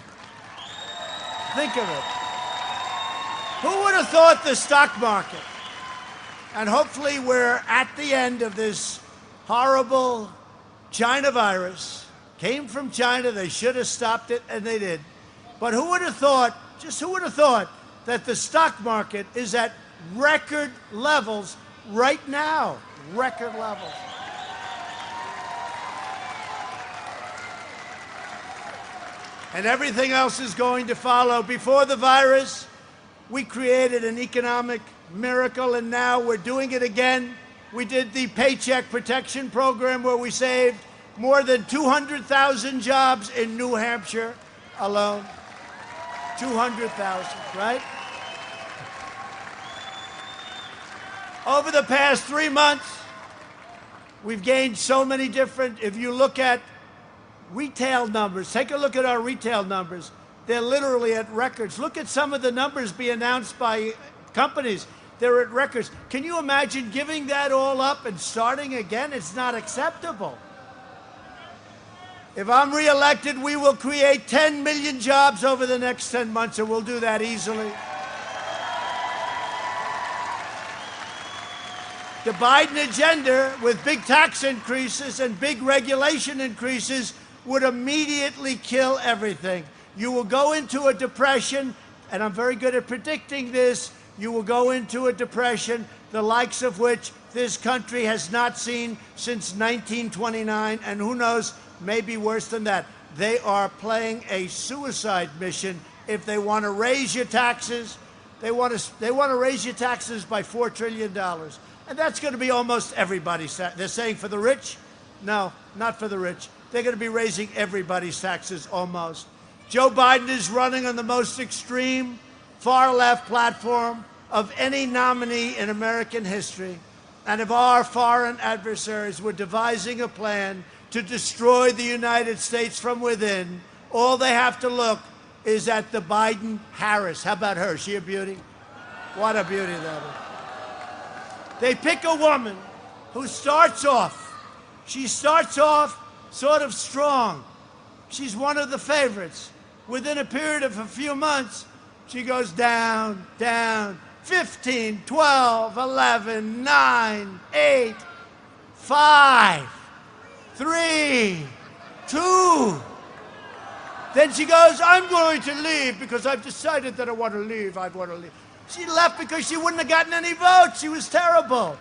Think of it. Who would have thought the stock market? And hopefully we're at the end of this horrible China virus. Came from China. They should have stopped it, and they did. But who would have thought, just who would have thought, that the stock market is at record levels right now? Record levels. And everything else is going to follow. Before the virus, we created an economic miracle, and now we're doing it again. We did the Paycheck Protection Program, where we saved more than 200,000 jobs in New Hampshire alone. 200,000, right? Over the past 3 months, we've gained so many different, if you look at retail numbers, take a look at our retail numbers. They're literally at records. Look at some of the numbers being announced by companies. They're at records. Can you imagine giving that all up and starting again? It's not acceptable. If I'm reelected, we will create 10 million jobs over the next 10 months, and we'll do that easily. The Biden agenda, with big tax increases and big regulation increases, would immediately kill everything. You will go into a depression, and I'm very good at predicting this. You will go into a depression, the likes of which this country has not seen since 1929, and who knows, maybe worse than that. They are playing a suicide mission if they want to raise your taxes. They want to raise your taxes by $4 trillion. And that's going to be almost everybody's tax. They're saying for the rich? No, not for the rich. They're going to be raising everybody's taxes almost. Joe Biden is running on the most extreme far-left platform of any nominee in American history. And if our foreign adversaries were devising a plan to destroy the United States from within, all they have to look is at the Biden-Harris. How about her? Is she a beauty? What a beauty that is. They pick a woman who starts off. She starts off sort of strong. She's one of the favorites. Within a period of a few months, she goes down, down, 15, 12, 11, 9, 8, 5, 3, 2. Then she goes, I'm going to leave because I've decided that I want to leave. I want to leave. She left because she wouldn't have gotten any votes. She was terrible.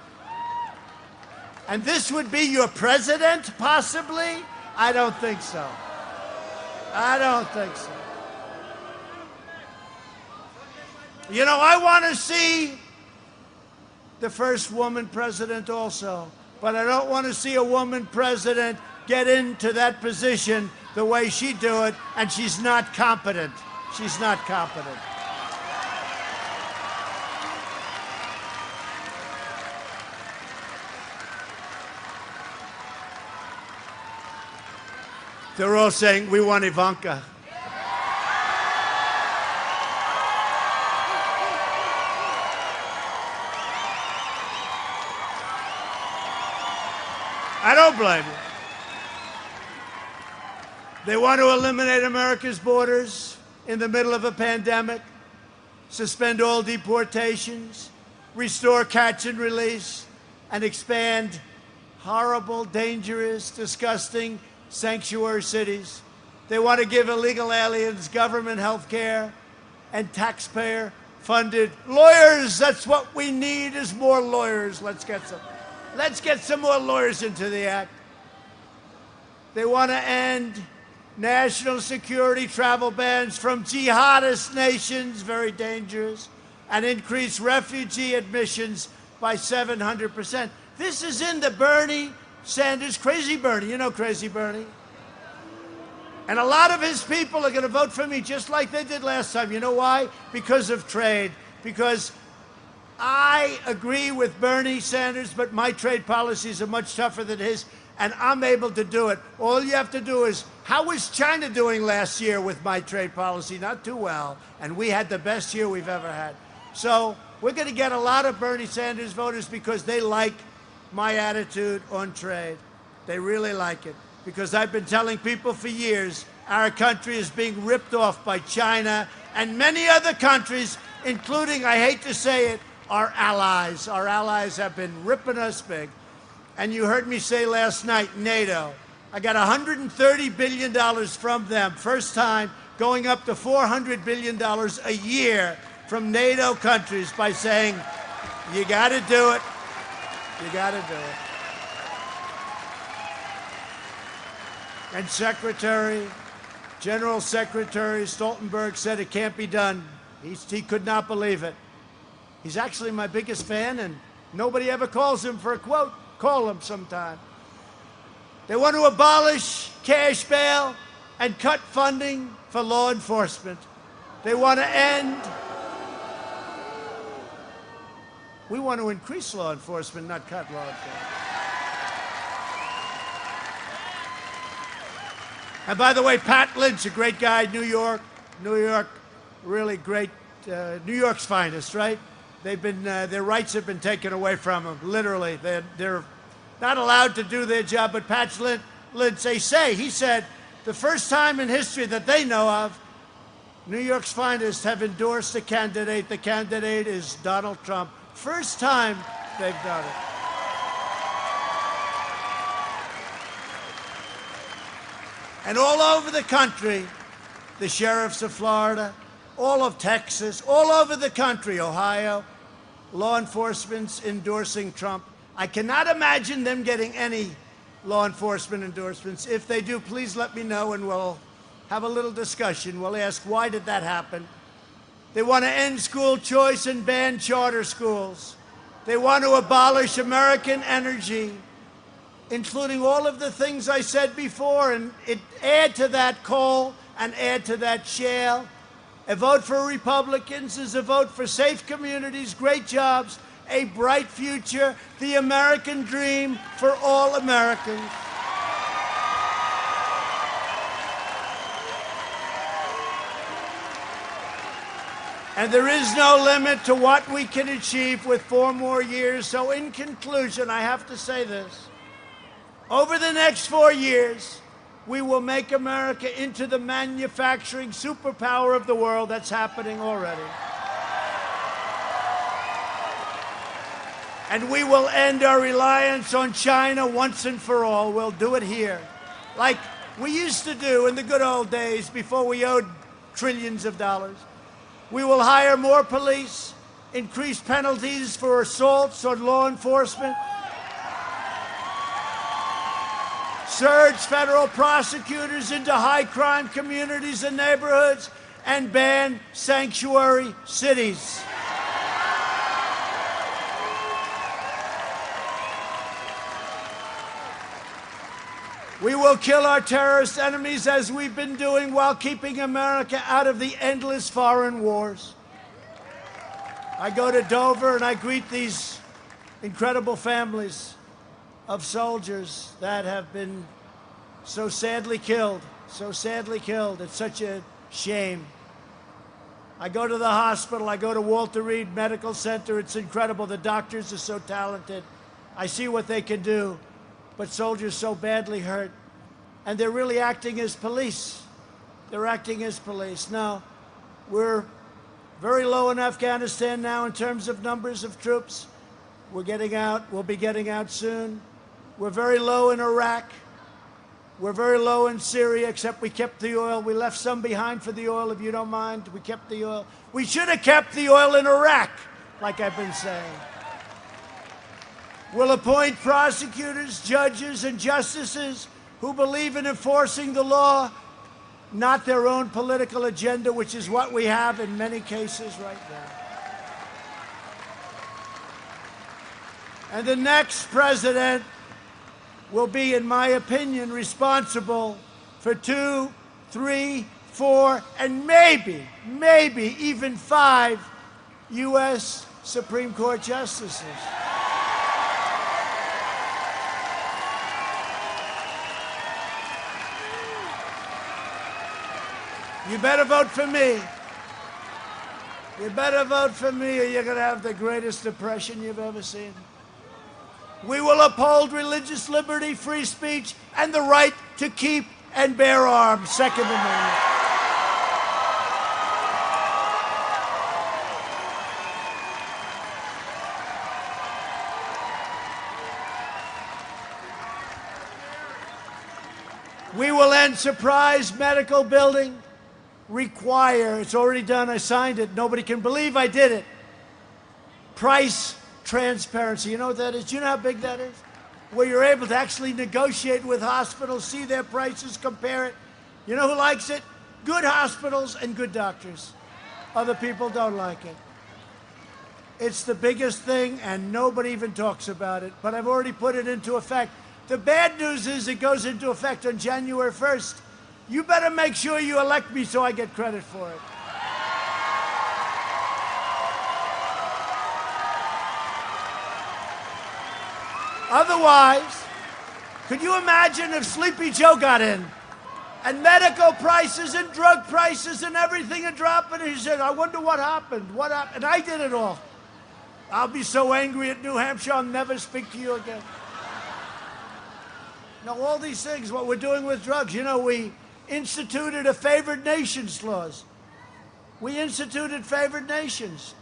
And this would be your president, possibly? I don't think so. I don't think so. You know, I want to see the first woman president also, but I don't want to see a woman president get into that position the way she do it, and she's not competent. She's not competent. They're all saying, we want Ivanka. I don't blame you. They want to eliminate America's borders in the middle of a pandemic, suspend all deportations, restore catch and release, and expand horrible, dangerous, disgusting sanctuary cities. They want to give illegal aliens government health care and taxpayer-funded lawyers. That's what we need, is more lawyers. Let's get some more lawyers into the act. They want to end national security travel bans from jihadist nations, very dangerous, and increase refugee admissions by 700%. This is in the Bernie Sanders, Crazy Bernie. You know Crazy Bernie. And a lot of his people are going to vote for me just like they did last time. You know why? Because of trade. Because I agree with Bernie Sanders, but my trade policies are much tougher than his, and I'm able to do it. All you have to do is How was China doing last year with my trade policy? Not too well. And we had the best year we've ever had. So we're going to get a lot of Bernie Sanders voters because they like my attitude on trade. They really like it. Because I've been telling people for years, our country is being ripped off by China and many other countries, including, I hate to say it, our allies. Our allies have been ripping us big. And you heard me say last night, NATO. I got $130 billion from them, first time, going up to $400 billion a year from NATO countries by saying, you got to do it. You got to do it. And General Secretary Stoltenberg said it can't be done. He could not believe it. He's actually my biggest fan, and nobody ever calls him for a quote. Call him sometime. They want to abolish cash bail and cut funding for law enforcement. They want to end. We want to increase law enforcement, not cut law enforcement. And by the way, Pat Lynch, a great guy, New York, really great, New York's finest, right? They've been, their rights have been taken away from them, literally. They're not allowed to do their job, but Pat Lynch, he said, the first time in history that they know of, New York's finest have endorsed a candidate. The candidate is Donald Trump. First time they've done it. And all over the country, the sheriffs of Florida, all of Texas, all over the country, Ohio, law enforcement's endorsing Trump. I cannot imagine them getting any law enforcement endorsements. If they do, please let me know and we'll have a little discussion. We'll ask, why did that happen? They want to end school choice and ban charter schools. They want to abolish American energy, including all of the things I said before, and add to that coal and add to that shale. A vote for Republicans is a vote for safe communities, great jobs, a bright future, the American dream for all Americans. And there is no limit to what we can achieve with 4 more years. So in conclusion, I have to say this. Over the next 4 years, we will make America into the manufacturing superpower of the world. That's happening already. And we will end our reliance on China once and for all. We'll do it here, like we used to do in the good old days before we owed trillions of dollars. We will hire more police, increase penalties for assaults on law enforcement, surge federal prosecutors into high-crime communities and neighborhoods, and ban sanctuary cities. We will kill our terrorist enemies as we've been doing while keeping America out of the endless foreign wars. I go to Dover and I greet these incredible families of soldiers that have been so sadly killed, so sadly killed. It's such a shame. I go to the hospital. I go to Walter Reed Medical Center. It's incredible. The doctors are so talented. I see what they can do. But soldiers so badly hurt, and they're really acting as police. They're acting as police. Now, we're very low in Afghanistan now in terms of numbers of troops. We're getting out. We'll be getting out soon. We're very low in Iraq. We're very low in Syria, except we kept the oil. We left some behind for the oil, if you don't mind. We kept the oil. We should have kept the oil in Iraq, like I've been saying. We'll appoint prosecutors, judges, and justices who believe in enforcing the law, not their own political agenda, which is what we have in many cases right now. And the next president will be, in my opinion, responsible for 2, 3, 4, and maybe even 5 U.S. Supreme Court justices. You better vote for me. You better vote for me or you're going to have the greatest depression you've ever seen. We will uphold religious liberty, free speech, and the right to keep and bear arms. Second Amendment. We will end surprise medical billing. Require, it's already done, I signed it, nobody can believe I did it. Price transparency, you know what that is? Do you know how big that is? Where you're able to actually negotiate with hospitals, see their prices, compare it. You know who likes it? Good hospitals and good doctors. Other people don't like it. It's the biggest thing and nobody even talks about it, but I've already put it into effect. The bad news is it goes into effect on January 1st. You better make sure you elect me so I get credit for it. Otherwise, could you imagine if Sleepy Joe got in and medical prices and drug prices and everything are dropping? And he said, I wonder what happened. What happened? And I did it all. I'll be so angry at New Hampshire, I'll never speak to you again. Now, all these things, what we're doing with drugs, you know, we instituted a favored nations clause. We instituted favored nations.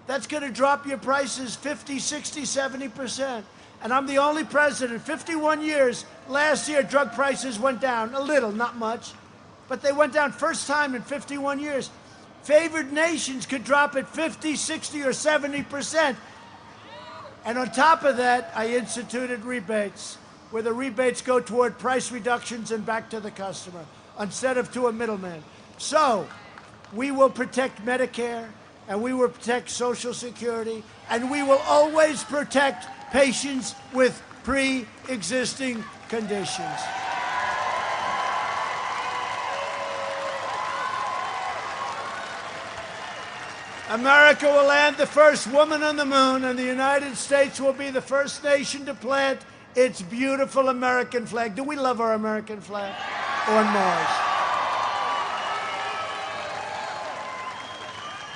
That's going to drop your prices 50, 60, 70%. And I'm the only president, 51 years, last year drug prices went down a little, not much, but they went down first time in 51 years. Favored nations could drop it 50, 60, or 70%. And on top of that, I instituted rebates, where the rebates go toward price reductions and back to the customer, instead of to a middleman. So, we will protect Medicare, and we will protect Social Security, and we will always protect patients with pre-existing conditions. America will land the first woman on the moon, and the United States will be the first nation to plant its beautiful American flag. Do we love our American flag? On Mars.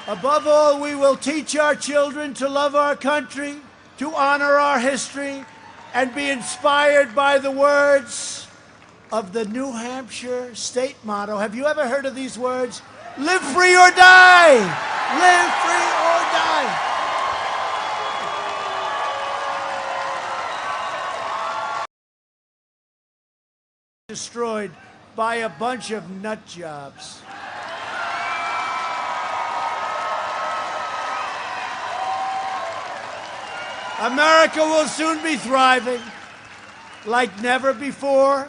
Above all, we will teach our children to love our country, to honor our history, and be inspired by the words of the New Hampshire state motto. Have you ever heard of these words? Live free or die! Live free or die! Destroyed by a bunch of nut jobs. America will soon be thriving like never before,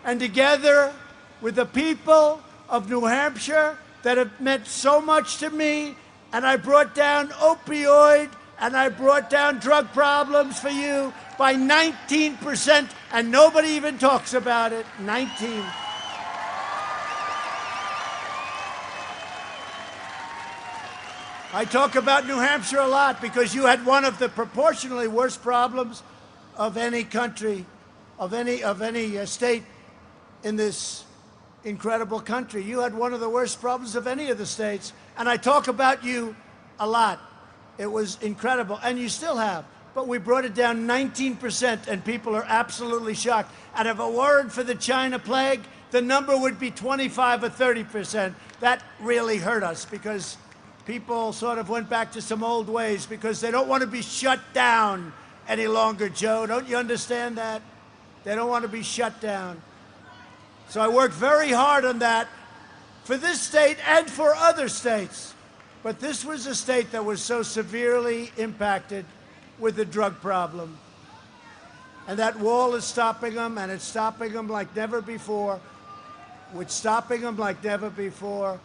and together with the people of New Hampshire that have meant so much to me, and I brought down opioid and I brought down drug problems for you by 19%, and nobody even talks about it. 19. I talk about New Hampshire a lot because you had one of the proportionally worst problems of any country, of any state in this incredible country. You had one of the worst problems of any of the states, and I talk about you a lot. It was incredible, and you still have. But we brought it down 19%, and people are absolutely shocked. And if it weren't for the China plague, the number would be 25 or 30%. That really hurt us because people sort of went back to some old ways because they don't want to be shut down any longer, Joe. Don't you understand that? They don't want to be shut down. So I worked very hard on that for this state and for other states. But this was a state that was so severely impacted with the drug problem. And that wall is stopping them, and it's stopping them like never before. It's stopping them like never before.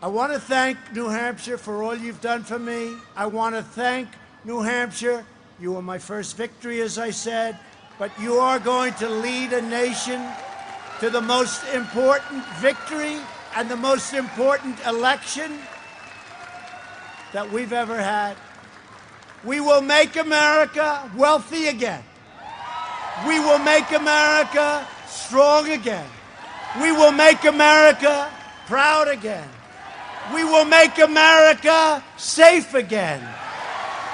I want to thank New Hampshire for all you've done for me. I want to thank New Hampshire. You were my first victory, as I said, but you are going to lead a nation to the most important victory and the most important election that we've ever had. We will make America wealthy again. We will make America strong again. We will make America proud again. We will make America safe again.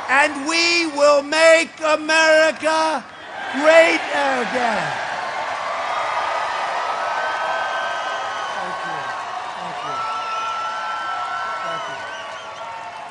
And we will make America great again. Thank you. Thank you. Thank you.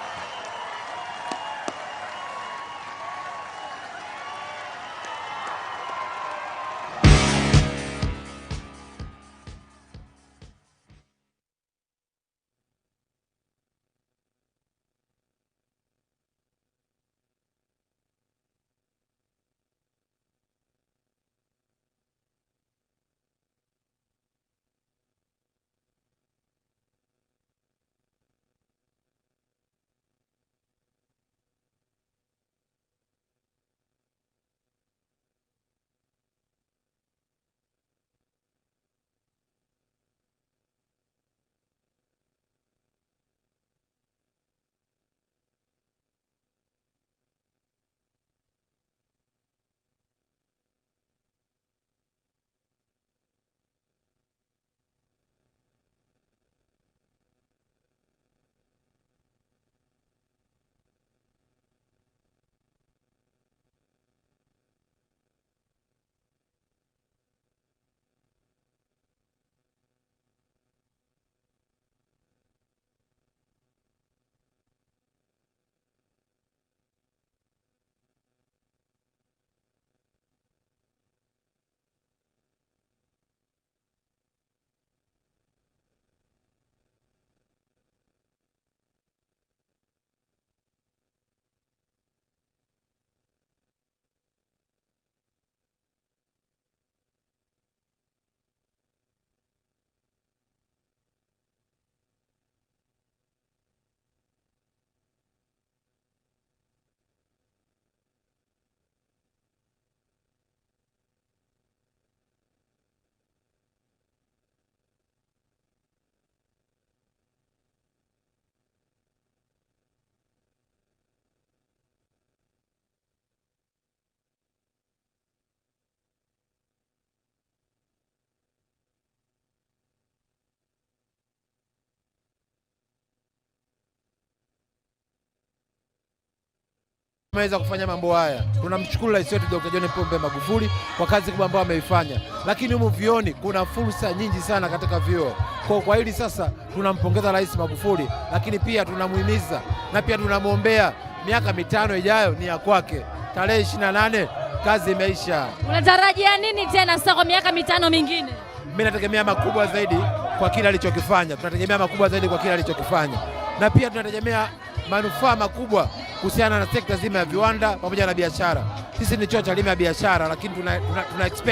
Ameweza kufanya mambo haya. Tunamshukuru Rais wetu Dr. John Pombe Magufuli kwa kazi kubwa ambayo ameifanya, lakini humu vioni kuna fursa nyingi sana katika vyuo. Kwa hili sasa tunampongeza Rais Magufuli, lakini pia tunamuhimiza na pia tunamwombea miaka 5 ijayo ni ya kwake. Tarehe 28 kazi imeisha. Unatarajia nini tena sasa kwa miaka 5 mingine? Mimi nategemea makubwa zaidi kwa kile alichokifanya. Tunategemea makubwa zaidi kwa kile alichokifanya, na pia tunategemea manufaa makubwa kuhusiana na sekta zima ya viwanda pamoja na biashara. Sisi ni chuo cha elimu ya biashara, lakini tuna expect